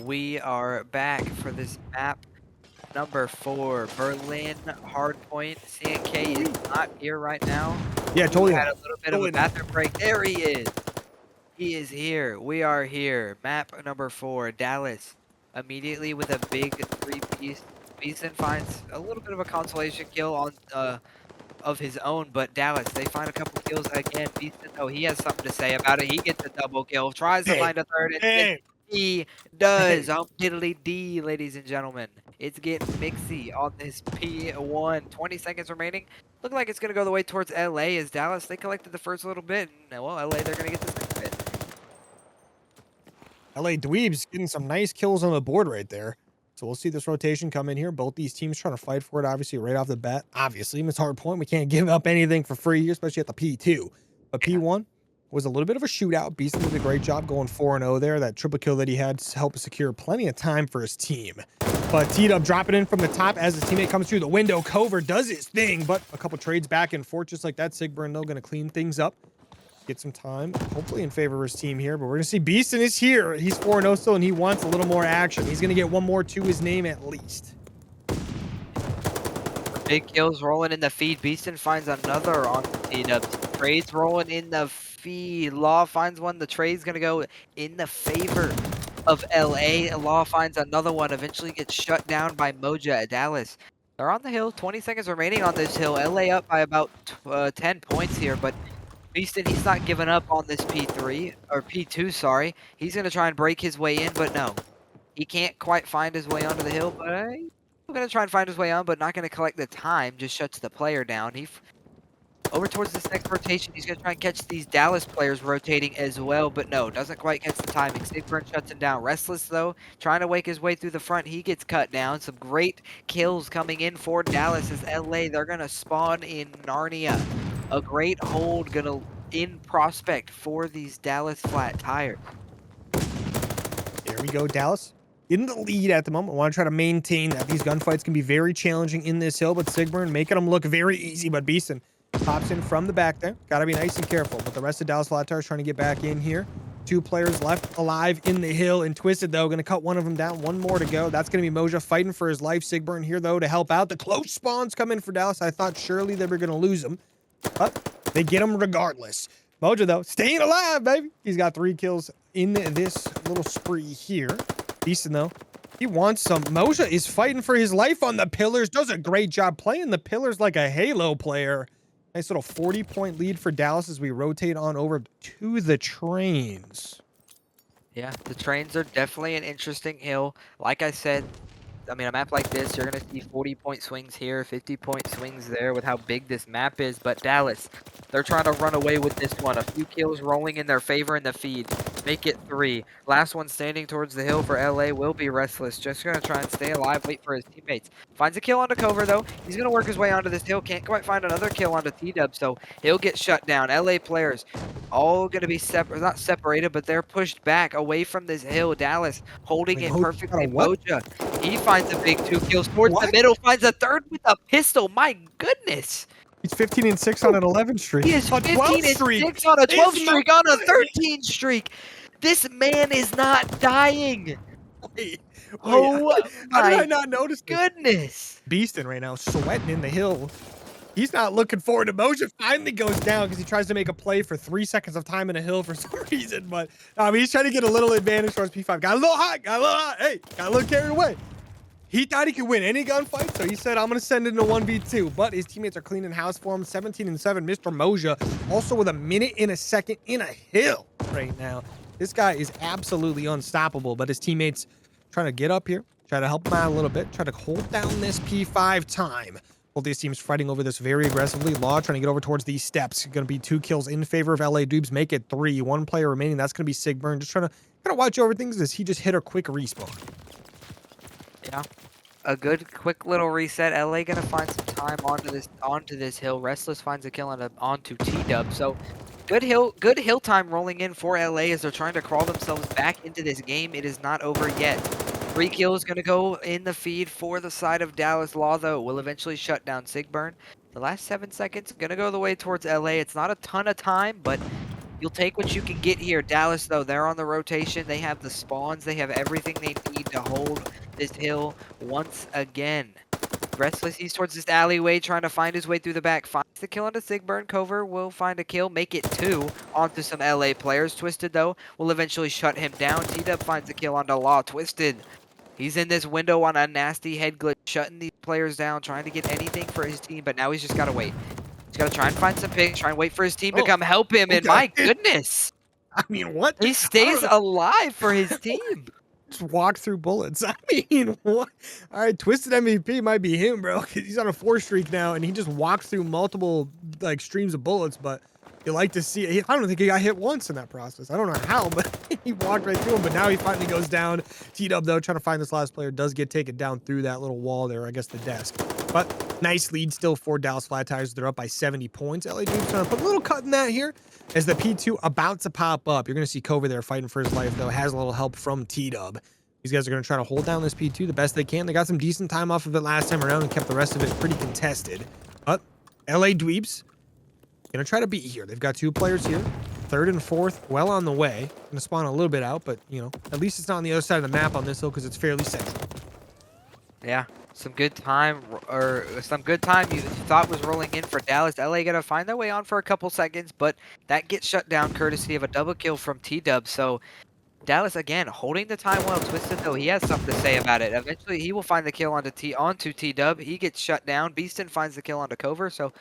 we are back for this map number 4, Berlin Hardpoint. CNK is not here right now. Yeah, totally. Had a little bit of a bathroom break. There he is. He is here. We are here. Map number 4, Dallas. Immediately with a big 3-piece. Beeson finds a little bit of a consolation kill on of his own, but Dallas, they find a couple kills again. Beaston, though, he has something to say about it. He gets a double kill, tries to find a third, and he does. Diddly D, ladies and gentlemen. It's getting mixy on this P1. 20 seconds remaining. Look like it's going to go the way towards LA as Dallas. They collected the first little bit, and well, LA, they're going to get the second bit. LA Dweebs getting some nice kills on the board right there. So we'll see this rotation come in here. Both these teams trying to fight for it, obviously, right off the bat. Obviously, it's hard point. We can't give up anything for free here, especially at the P2. But P1 was a little bit of a shootout. Beaston did a great job going 4-0 there. That triple kill that he had helped secure plenty of time for his team. But T-Dub dropping in from the top as his teammate comes through the window. Cover does his thing, but a couple trades back and forth just like that. Sigburn, though, going to clean things up. Get some time, hopefully in favor of his team here, but we're gonna see Beaston is here. He's 4-0 still, and he wants a little more action. He's gonna get one more to his name at least. Big kills rolling in the feed. Beaston finds another on the T-Dubs. Trades rolling in the feed. Law finds one. The trade's gonna go in the favor of LA. Law finds another one. Eventually gets shut down by Moja at Dallas. They're on the hill. 20 seconds remaining on this hill. LA up by about 10 points here, but Beaston, he's not giving up on this P3, or P2, sorry. He's going to try and break his way in, but no. He can't quite find his way onto the hill, but he's going to try and find his way on, but not going to collect the time. Just shuts the player down. Over towards this next rotation, he's going to try and catch these Dallas players rotating as well, but no, doesn't quite catch the timing. Sigburn shuts him down. Restless, though, trying to wake his way through the front. He gets cut down. Some great kills coming in for Dallas as LA. They're going to spawn in Narnia. A great hold gonna in prospect for these Dallas flat tires. There we go, Dallas. In the lead at the moment. I want to try to maintain that. These gunfights can be very challenging in this hill, but Sigburn making them look very easy, but Beaston pops in from the back there. Got to be nice and careful, but the rest of Dallas flat tires trying to get back in here. 2 players left alive in the hill, and Twisted, though, going to cut one of them down. 1 more to go. That's going to be Moja fighting for his life. Sigburn here, though, to help out. The close spawns come in for Dallas. I thought surely they were going to lose him, but they get him regardless. Moja, though, staying alive, baby. He's got 3 kills in this little spree here. Beaston, though, he wants some. Moja is fighting for his life on the pillars. Does a great job playing the pillars like a Halo player. Nice little 40-point lead for Dallas as we rotate on over to the trains. Yeah, the trains are definitely an interesting hill. Like I said, I mean, a map like this, you're going to see 40-point swings here, 50-point swings there with how big this map is. But Dallas, they're trying to run away with this one. A few kills rolling in their favor in the feed. Make it 3. Last one standing towards the hill for LA will be Restless. Just going to try and stay alive, wait for his teammates. Finds a kill onto Cover, though. He's going to work his way onto this hill. Can't quite find another kill onto T-Dub, so he'll get shut down. LA players all going to be not separated, but they're pushed back away from this hill. Dallas holding it perfectly. Moja, he finds a big 2 kills towards the middle, finds a third with a pistol. My goodness. He's 15-6 on an 11 streak. He is 15-6 on a 12 streak, on a 13 streak. This man is not dying. Wait, oh how did I my not notice this? goodness. Beaston right now, sweating in the hill. He's not looking forward to Moja finally goes down because he tries to make a play for 3 seconds of time in a hill for some reason. But he's trying to get a little advantage towards P5. Got a little hot. Hey, got a little carried away. He thought he could win any gunfight, so he said, I'm going to send it in a 1v2. But his teammates are cleaning house for him. 17-7. Mr. Moja also with a minute and a second in a hill right now. This guy is absolutely unstoppable, but his teammates trying to get up here, try to help him out a little bit, try to hold down this P5 time. Both these teams fighting over this very aggressively. Law trying to get over towards these steps. Going to be 2 kills in favor of LA Dweebs. Make it 3. 1 player remaining. That's going to be Sigburn. Just trying to kind of watch over things as he just hit a quick respawn. Yeah. A good quick little reset. LA gonna find some time onto this hill. Restless finds a kill onto T-Dub. So good hill time rolling in for LA as they're trying to crawl themselves back into this game. It is not over yet. 3 kills gonna go in the feed for the side of Dallas. Law though will eventually shut down Sigburn. The last 7 seconds gonna go the way towards LA. It's not a ton of time, but you'll take what you can get here. Dallas, though, they're on the rotation. They have the spawns. They have everything they need to hold this hill once again. Restless, he's towards this alleyway, trying to find his way through the back. Finds the kill onto Sigburn. Cover will find a kill, make it 2 onto some LA players. Twisted, though, will eventually shut him down. T-Dub finds the kill onto Law. Twisted, he's in this window on a nasty head glitch, shutting these players down, trying to get anything for his team, but now he's just got to wait. He's got to try and find some picks, try and wait for his team to come help him, and my goodness. I mean, what? He stays alive for his team. Just walk through bullets. I mean, what? All right, Twisted MVP might be him, bro, because he's on a 4 streak now, and he just walks through multiple, like, streams of bullets, but you like to see it. I don't think he got hit once in that process. I don't know how, but he walked right through him, but now he finally goes down. T-Dub, though, trying to find this last player, does get taken down through that little wall there, I guess the desk. But nice lead still for Dallas Flat Tires. They're up by 70 points. LA Dweebs trying to put a little cut in that here as the P2 about to pop up. You're going to see Cover there fighting for his life, though. Has a little help from T-Dub. These guys are going to try to hold down this P2 the best they can. They got some decent time off of it last time around and kept the rest of it pretty contested. But LA Dweebs going to try to beat here. They've got 2 players here. 3rd and 4th, well on the way. Going to spawn a little bit out, but, you know, at least it's not on the other side of the map on this hill because it's fairly central. Yeah, some good time you thought was rolling in for Dallas. LA gonna find their way on for a couple seconds, but that gets shut down courtesy of a double kill from T-Dub. So Dallas again holding the time well. Twisted, though, he has something to say about it. Eventually he will find the kill onto T-Dub. He gets shut down. Beaston finds the kill onto Cover. So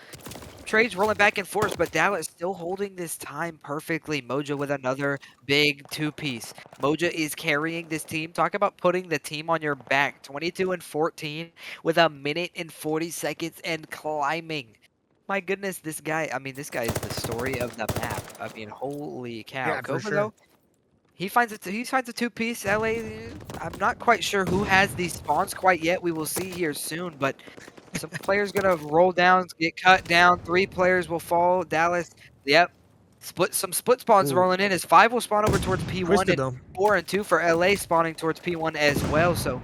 trades rolling back and forth, but Dallas still holding this time perfectly. Moja with another big 2-piece. Moja is carrying this team. Talk about putting the team on your back. 22-14 with a minute and 40 seconds and climbing. My goodness, this guy is the story of the map. I mean, holy cow. Yeah, Cover, for sure. though, he finds a 2-piece. LA, I'm not quite sure who has these spawns quite yet. We will see here soon, but some players gonna roll down, get cut down. 3 players will fall. Dallas, yep. Some split spawns rolling in as 5 will spawn over towards P1 Twisted, and 4 and 2 for LA spawning towards P1 as well. So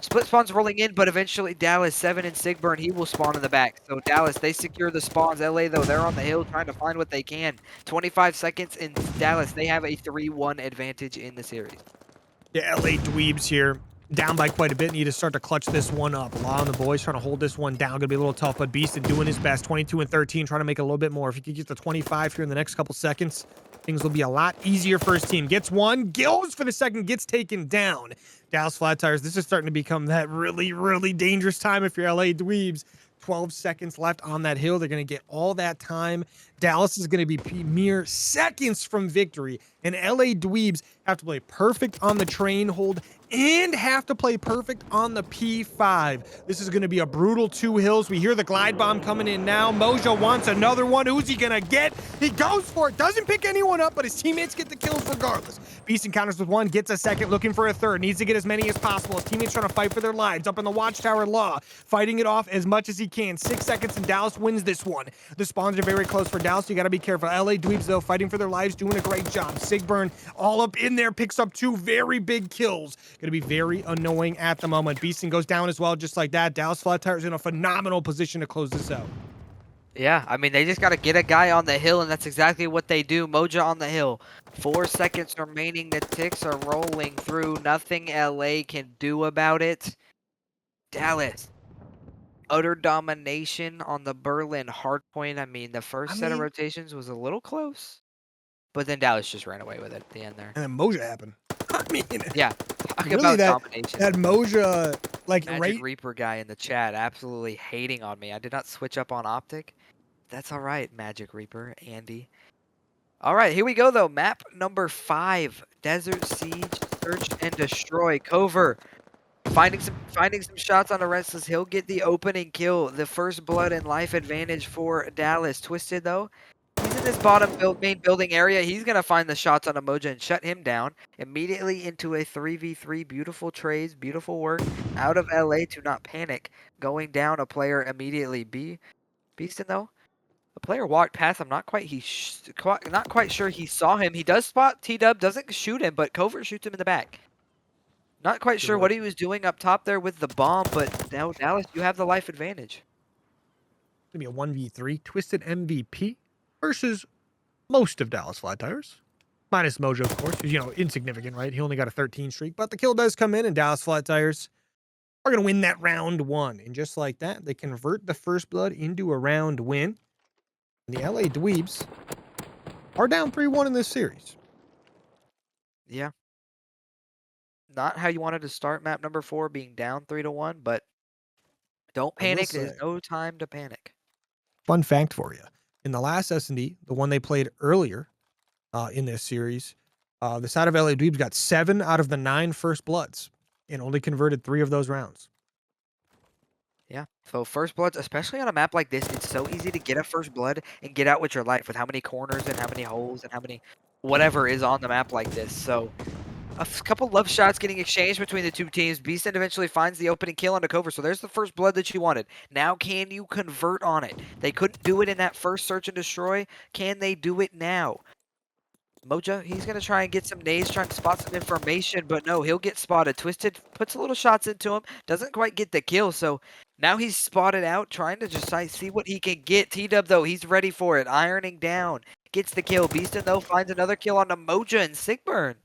split spawns rolling in, but eventually Dallas 7 and Sigburn, he will spawn in the back. So Dallas, they secure the spawns. LA, though, they're on the hill trying to find what they can. 25 seconds in Dallas, they have a 3-1 advantage in the series. Yeah, LA Dweebs here. Down by quite a bit. Need to start to clutch this one up. Law and the boys trying to hold this one down. Gonna be a little tough, but Beaston doing his best. 22-13, trying to make it a little bit more. If he could get to 25 here in the next couple seconds, things will be a lot easier for his team. Gets one, goes for the second, gets taken down. Dallas Flat Tires, this is starting to become that really, really dangerous time if you're LA Dweebs. 12 seconds left on that hill. They're going to get all that time. Dallas is going to be mere seconds from victory. And LA Dweebs have to play perfect on the train hold and have to play perfect on the P5. This is going to be a brutal 2 hills. We hear the glide bomb coming in now. Moja wants another one. Who's he going to get? He goes for it. Doesn't pick anyone up, but his teammates get the kills regardless. Beast encounters with 1, gets a second, looking for a 3rd. Needs to get as many as possible. His teammates trying to fight for their lives. Up in the watchtower, Law fighting it off as much as he can. 6 seconds and Dallas wins this one. The spawns are very close for Dallas. So you got to be careful. LA Dweebs, though, fighting for their lives, doing a great job. Sigburn all up in there, picks up 2 very big kills. Going to be very annoying at the moment. Beaston goes down as well, just like that. Dallas Flat Tires in a phenomenal position to close this out. Yeah, I mean, they just got to get a guy on the hill, and that's exactly what they do. Moja on the hill. 4 seconds remaining. The ticks are rolling through. Nothing LA can do about it. Dallas utter domination on the Berlin hardpoint. I mean, the first I set of mean, rotations was a little close, but then Dallas just ran away with it at the end there. and then Moja happened. I mean, Yeah, talk really about that domination. Moja, like, Magic right? Reaper guy in the chat absolutely hating on me. I did not switch up on Optic. That's all right, Magic Reaper, Andy. All right, here we go though. Map number 5, Desert Siege, Search and Destroy. Cover finding some shots on the Restless. He'll get the opening kill, the first blood and life advantage for Dallas. Twisted though, he's in this main building area. He's gonna find the shots on Emoja and shut him down immediately into a 3v3. Beautiful trades, beautiful work out of LA to not panic, going down a player immediately. Beastin though, a player walked past him. Not quite sure he saw him. He does spot T-Dub, doesn't shoot him, but Covert shoots him in the back. Not quite Good sure what work. he was doing up top there with the bomb, but now Dallas, you have the life advantage. Gonna be a 1v3 Twisted MVP versus most of Dallas Flat Tires. Minus Mojo, of course, who's, insignificant, right? He only got a 13 streak, but the kill does come in, and Dallas Flat Tires are going to win that round 1. And just like that, they convert the first blood into a round win. And the LA Dweebs are down 3-1 in this series. Yeah. Not how you wanted to start map number 4, being down 3-1, but don't I will panic. There's say, no time to panic. fun fact for you. In the last S&D, the one they played earlier in this series, the side of LA Dweebs got 7 out of the 9 first bloods and only converted 3 of those rounds. Yeah. So first bloods, especially on a map like this, it's so easy to get a first blood and get out with your life with how many corners and how many holes and how many whatever is on the map like this. So a couple love shots getting exchanged between the two teams. Beastin eventually finds the opening kill on the Cover. So there's the first blood that you wanted. Now can you convert on it? They couldn't do it in that first search and destroy. Can they do it now? Moja, he's going to try and get some nades, trying to spot some information, but no, he'll get spotted. Twisted puts a little shots into him, doesn't quite get the kill, so now he's spotted out, trying to just see what he can get. T-Dub, though, he's ready for it, ironing down, gets the kill. Beastin, though, finds another kill on the Moja and Sigburn.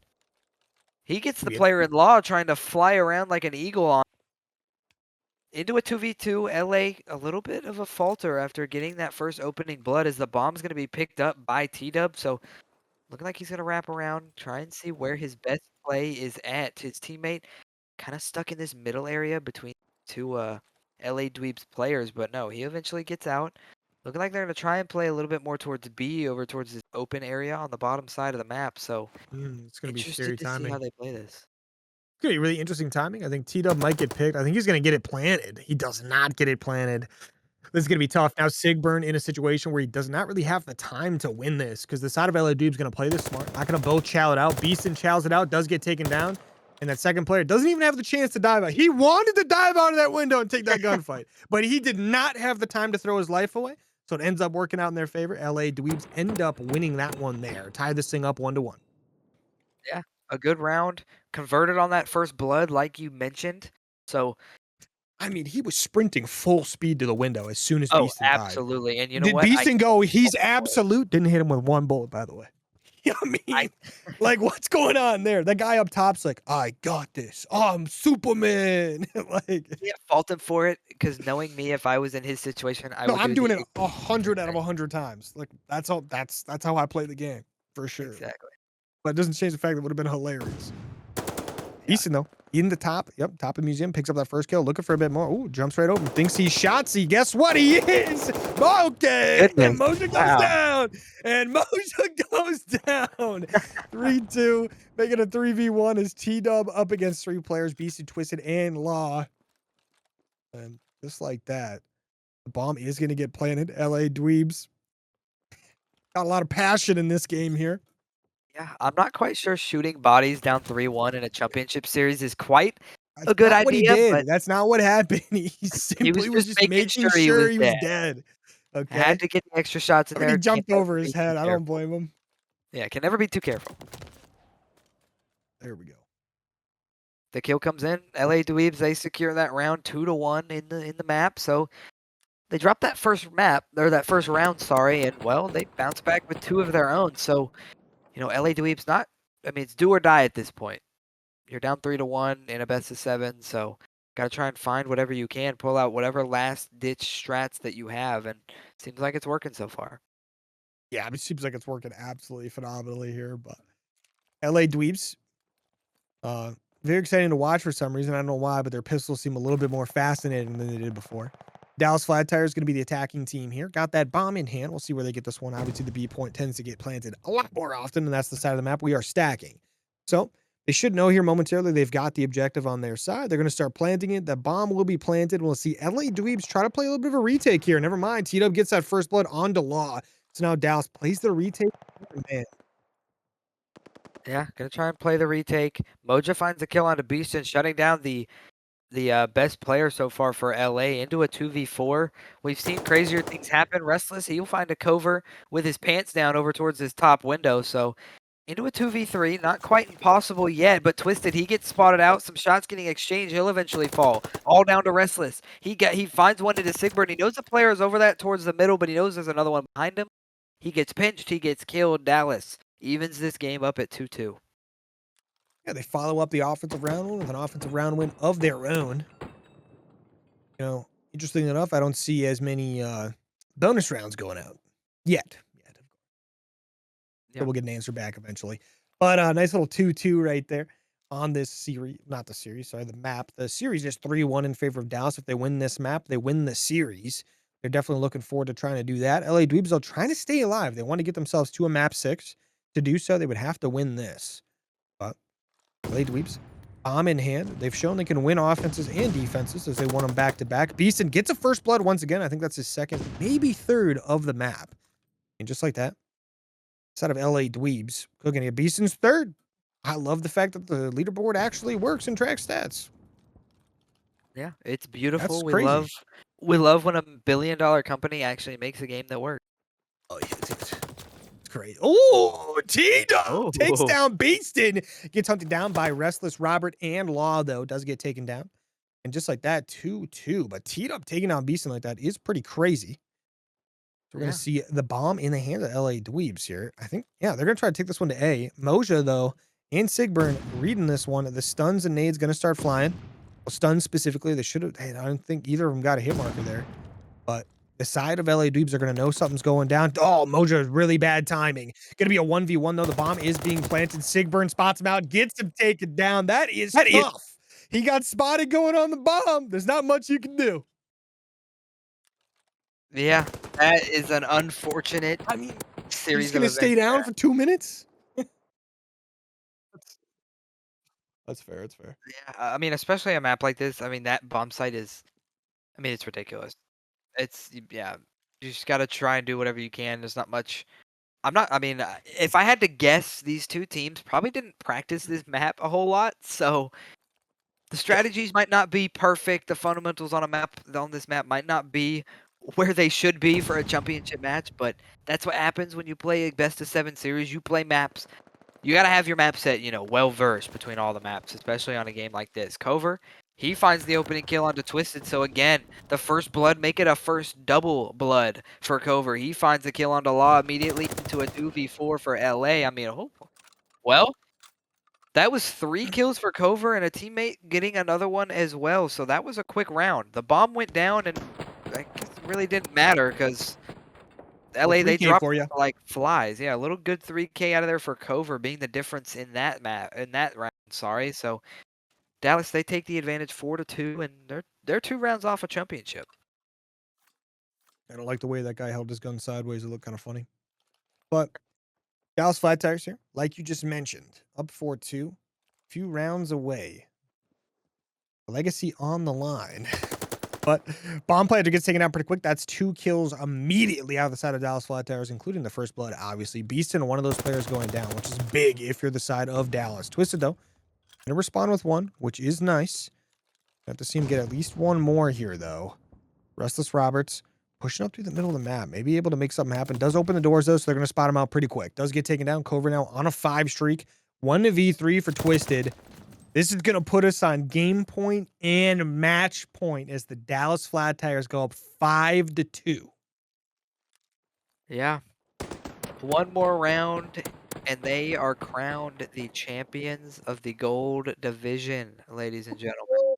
He gets the player in law trying to fly around like an eagle on into a 2v2. LA a little bit of a falter after getting that first opening blood, as the bomb's going to be picked up by T-Dub, so looking like he's going to wrap around, try and see where his best play is at. His teammate kind of stuck in this middle area between two LA Dweebs players, but no, he eventually gets out. Looking like they're going to try and play a little bit more towards B, over towards this open area on the bottom side of the map. So It's going to be scary interested to see timing. how they play this. It's going to be really interesting timing. I think T-Dub might get picked. I think he's going to get it planted. He does not get it planted. This is going to be tough. Now, Sigburn in a situation where he does not really have the time to win this, because the side of LA Dube's going to play this smart. Not going to both chow it out. Beastin chows it out, does get taken down. And that second player doesn't even have the chance to dive out. He wanted to dive out of that window and take that gunfight, but he did not have the time to throw his life away. So it ends up working out in their favor. LA Dweebs end up winning that one there. Tie this thing up 1-1. Yeah, a good round. Converted on that first blood, like you mentioned. So, I mean, he was sprinting full speed to the window as soon as oh, Beastin died. absolutely. And you know Did what? Beastin go, he's absolute? Didn't hit him with one bullet, by the way. I mean, like, what's going on there? That guy up top's like, I got this. I'm Superman. Like, can't fault him for it, because knowing me, if I was in his situation, I no, would I'm do doing the it 100 out of 100 times. Like, that's all. That's how I play the game for sure. exactly. But it doesn't change the fact that it would have been hilarious. Yeah. Beastin though, in the top. Yep, top of the museum, picks up that first kill, looking for a bit more. Ooh, jumps right open, thinks he's shotsy. Guess what? He is. Okay, and Moja goes down, and Moja goes down. 3-2, making a 3v1 as T-Dub up against 3 players, Beastin, Twisted, and Law. And just like that, the bomb is going to get planted. LA Dweebs got a lot of passion in this game here. Yeah, I'm not quite sure shooting bodies down 3-1 in a championship series is quite That's a good not what he idea, did. but That's not what happened. He simply was just making sure he was dead. Okay. Had to get the extra shots in I mean, there. he jumped Can't over never his be too head. I don't careful. blame him. Yeah, can never be too careful. There we go. The kill comes in. LA Dweebs, they secure that round 2-1 in the map. So they dropped that first round, sorry, and well, they bounce back with 2 of their own. So, LA Dweebs it's do or die at this point. You're down 3-1 in a best of 7, so Gotta try and find whatever you can, pull out whatever last-ditch strats that you have, and seems like it's working so far. Yeah, it seems like it's working absolutely phenomenally here, but LA Dweebs, uh, very exciting to watch for some reason. I don't know why, but their pistols seem a little bit more fascinating than they did before. Dallas Flat Tire is going to be the attacking team here. Got that bomb in hand. We'll see where they get this one. Obviously, the B point tends to get planted a lot more often, and that's the side of the map we are stacking. So they should know here momentarily they've got the objective on their side. They're going to start planting it. The bomb will be planted. We'll see LA Dweebs try to play a little bit of a retake here. Never mind. T-Dub gets that first blood onto Law. So now Dallas plays the retake. Man, Yeah, gonna try and play the retake. Moja finds a kill onto Beaston, shutting down the best player so far for LA into a 2v4. We've seen crazier things happen. Restless, he'll find a cover with his pants down over towards his top window. So into a 2v3, not quite impossible yet, but Twisted, he gets spotted out. Some shots getting exchanged. He'll eventually fall. All down to Restless. He finds one into Sigbert. He knows the player is over that towards the middle, but he knows there's another one behind him. He gets pinched. He gets killed. Dallas evens this game up at 2-2. yeah, they follow up the offensive round win with an offensive round win of their own. You know, interesting enough, I don't see as many bonus rounds going out yet. So we'll get an answer back eventually. But nice little 2-2 right there on this series. Not the series, sorry, the map. The series is 3-1 in favor of Dallas. If they win this map, they win the series. They're definitely looking forward to trying to do that. LA Dweebs, though, trying to stay alive. They want to get themselves to a map 6. To do so, they would have to win this. But LA Dweebs, bomb in hand. They've shown they can win offenses and defenses as they won them back to back. Beaston gets a first blood once again. I think that's his second, maybe third of the map. And just like that, side of LA Dweebs, cooking it. Beaston's third. I love the fact that the leaderboard actually works in track stats. Yeah, it's beautiful. That's crazy. We love when a billion-dollar company actually makes a game that works. Oh, yeah, it's great. Oh, T-Dub takes Oh. down Beaston. Gets hunted down by Restless Robert and Law, though. Does get taken down. And just like that, 2-2. But T-Dub taking down Beaston like that is pretty crazy. So we're going to see the bomb in the hands of LA Dweebs here. I think, yeah, they're going to try to take this one to A. Moja, though, and Sigburn reading this one. The stuns and nades going to start flying. Well, stuns specifically, they should have. Hey, I don't think either of them got a hit marker there. But the side of LA Dweebs are going to know something's going down. Oh, Moja, really bad timing. Going to be a 1v1, though. The bomb is being planted. Sigburn spots him out, gets him taken down. That is tough. He got spotted going on the bomb. There's not much you can do. Yeah, that is an unfortunate I mean, series he's going to of stay events down there. for 2 minutes? That's fair. That's fair. Yeah, I mean, especially a map like this. I mean, that bomb site is. I mean, it's ridiculous. Yeah. You just gotta try and do whatever you can. There's not much. I'm not. I mean, if I had to guess, these two teams probably didn't practice this map a whole lot, so the strategies might not be perfect. The fundamentals on this map might not be where they should be for a championship match, but that's what happens when you play a best of 7 series. You play maps. You got to have your map set, well versed between all the maps, especially on a game like this. Cover, he finds the opening kill onto Twisted. So again, the first blood, make it a first double blood for Cover. He finds the kill onto Law immediately into a 2v4 for LA. I mean, well, that was 3 kills for Cover and a teammate getting another one as well. So that was a quick round. The bomb went down and I guess it really didn't matter because Well, LA, they 3K dropped for you. like flies. Yeah, a little good 3K out of there for Cover being the difference in that round. Sorry. So Dallas, they take the advantage 4-2, and they're 2 rounds off a championship. I don't like the way that guy held his gun sideways. It looked kind of funny. But Dallas Flat Tires here, like you just mentioned, up 4-2, few rounds away. Legacy on the line. But bomb planter gets taken out pretty quick. That's 2 kills immediately out of the side of Dallas Flat Tires, including the first blood, obviously. Beaston, one of those players going down, which is big if you're the side of Dallas. Twisted, though, gonna respond with 1, which is nice. Have to see him get at least 1 more here, though. Restless Roberts pushing up through the middle of the map. Maybe able to make something happen. Does open the doors, though, so they're going to spot him out pretty quick. Does get taken down. Cover now on a 5 streak. 1v3 for Twisted. This is going to put us on game point and match point as the Dallas Flat Tires go up 5-2. Yeah. 1 more round, and they are crowned the champions of the gold division, ladies and gentlemen.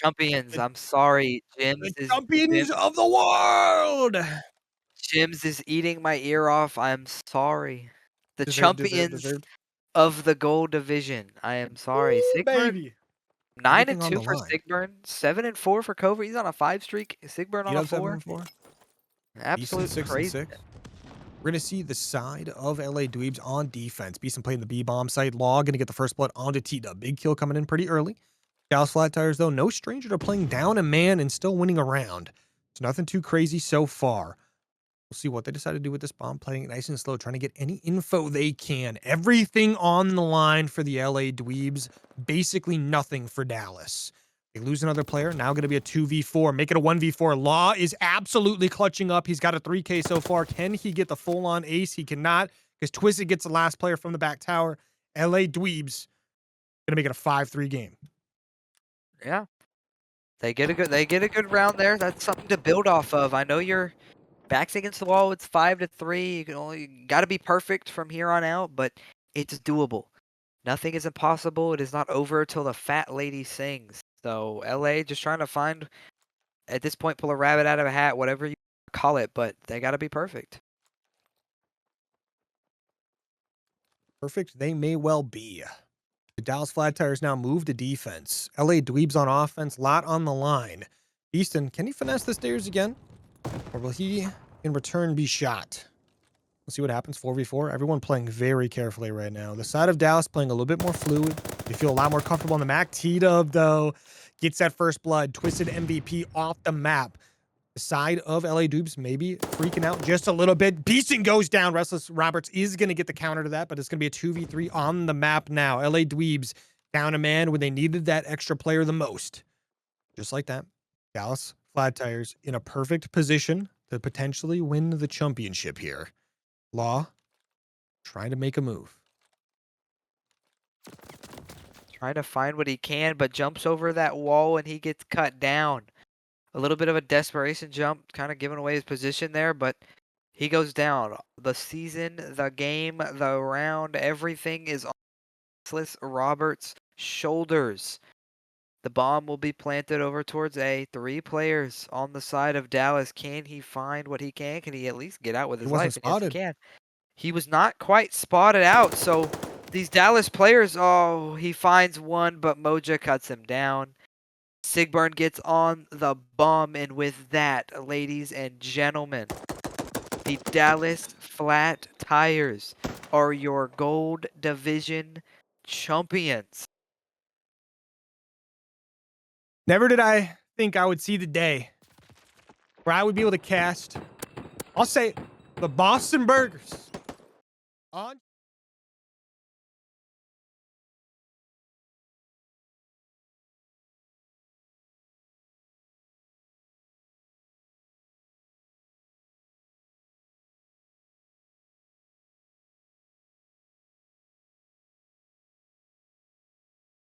Champions, The, I'm sorry. the champions of the world. Jims is eating my ear off. I'm sorry. The Deserved, champions deserved. of the gold division. I am sorry. Woo, Sigburn, baby. 9 and Everything on 2 the for line. Sigburn, 7 and 4 for Covert. He's on a 5 streak. Sigburn on a Up 7 4. and 4. Beeson Absolute 6 and crazy. 6. We're going to see the side of LA Dweebs on defense. Beeson playing the B-bomb side. Law going to get the first blood onto T-Dub. Big kill coming in pretty early. Dallas Flat Tires, though, no stranger to playing down a man and still winning a round. It's nothing too crazy so far. We'll see what they decide to do with this bomb, playing it nice and slow, trying to get any info they can. Everything on the line for the LA Dweebs. Basically nothing for Dallas. They lose another player. Now going to be a 2v4. Make it a 1v4. Law is absolutely clutching up. He's got a 3K so far. Can he get the full-on ace? He cannot, because Twisted gets the last player from the back tower. LA Dweebs going to make it a 5-3 game. Yeah. They get a good round there. That's something to build off of. I know you're backs against the wall. It's 5-3. You can only got to be perfect from here on out, but it's doable. Nothing is impossible. It is not over till the fat lady sings. So LA just trying to find, at this point, pull a rabbit out of a hat, whatever you call it, but they got to be perfect. Perfect they may well be. The Dallas Flat Tires now move to defense. LA Dweebs on offense, lot on the line. Easton, can he finesse the stairs again? Or will he, in return, be shot? We'll see what happens. 4v4. Everyone playing very carefully right now. The side of Dallas playing a little bit more fluid. They feel a lot more comfortable on the map. T-Dub, though, gets that first blood. Twisted MVP off the map. The side of LA Dweebs maybe freaking out just a little bit. Beeson goes down. Restless Roberts is going to get the counter to that, but it's going to be a 2v3 on the map now. LA Dweebs down a man when they needed that extra player the most. Just like that. Dallas Flat Tires in a perfect position to potentially win the championship here. Law trying to make a move. Trying to find what he can, but jumps over that wall and he gets cut down. A little bit of a desperation jump, kind of giving away his position there, but he goes down. The season, the game, the round, everything is on Restless Roberts' shoulders. The bomb will be planted over towards A. 3 players on the side of Dallas. Can he find what he can? Can he at least get out with He his wasn't life? And yes, he spotted. can. He was not quite spotted out, so these Dallas players, oh, he finds one, but Moja cuts him down. Sigburn gets on the bomb, and with that, ladies and gentlemen, the Dallas Flat Tires are your Gold Division champions. Never did I think I would see the day where I would be able to cast, I'll say, the Boston Burgers on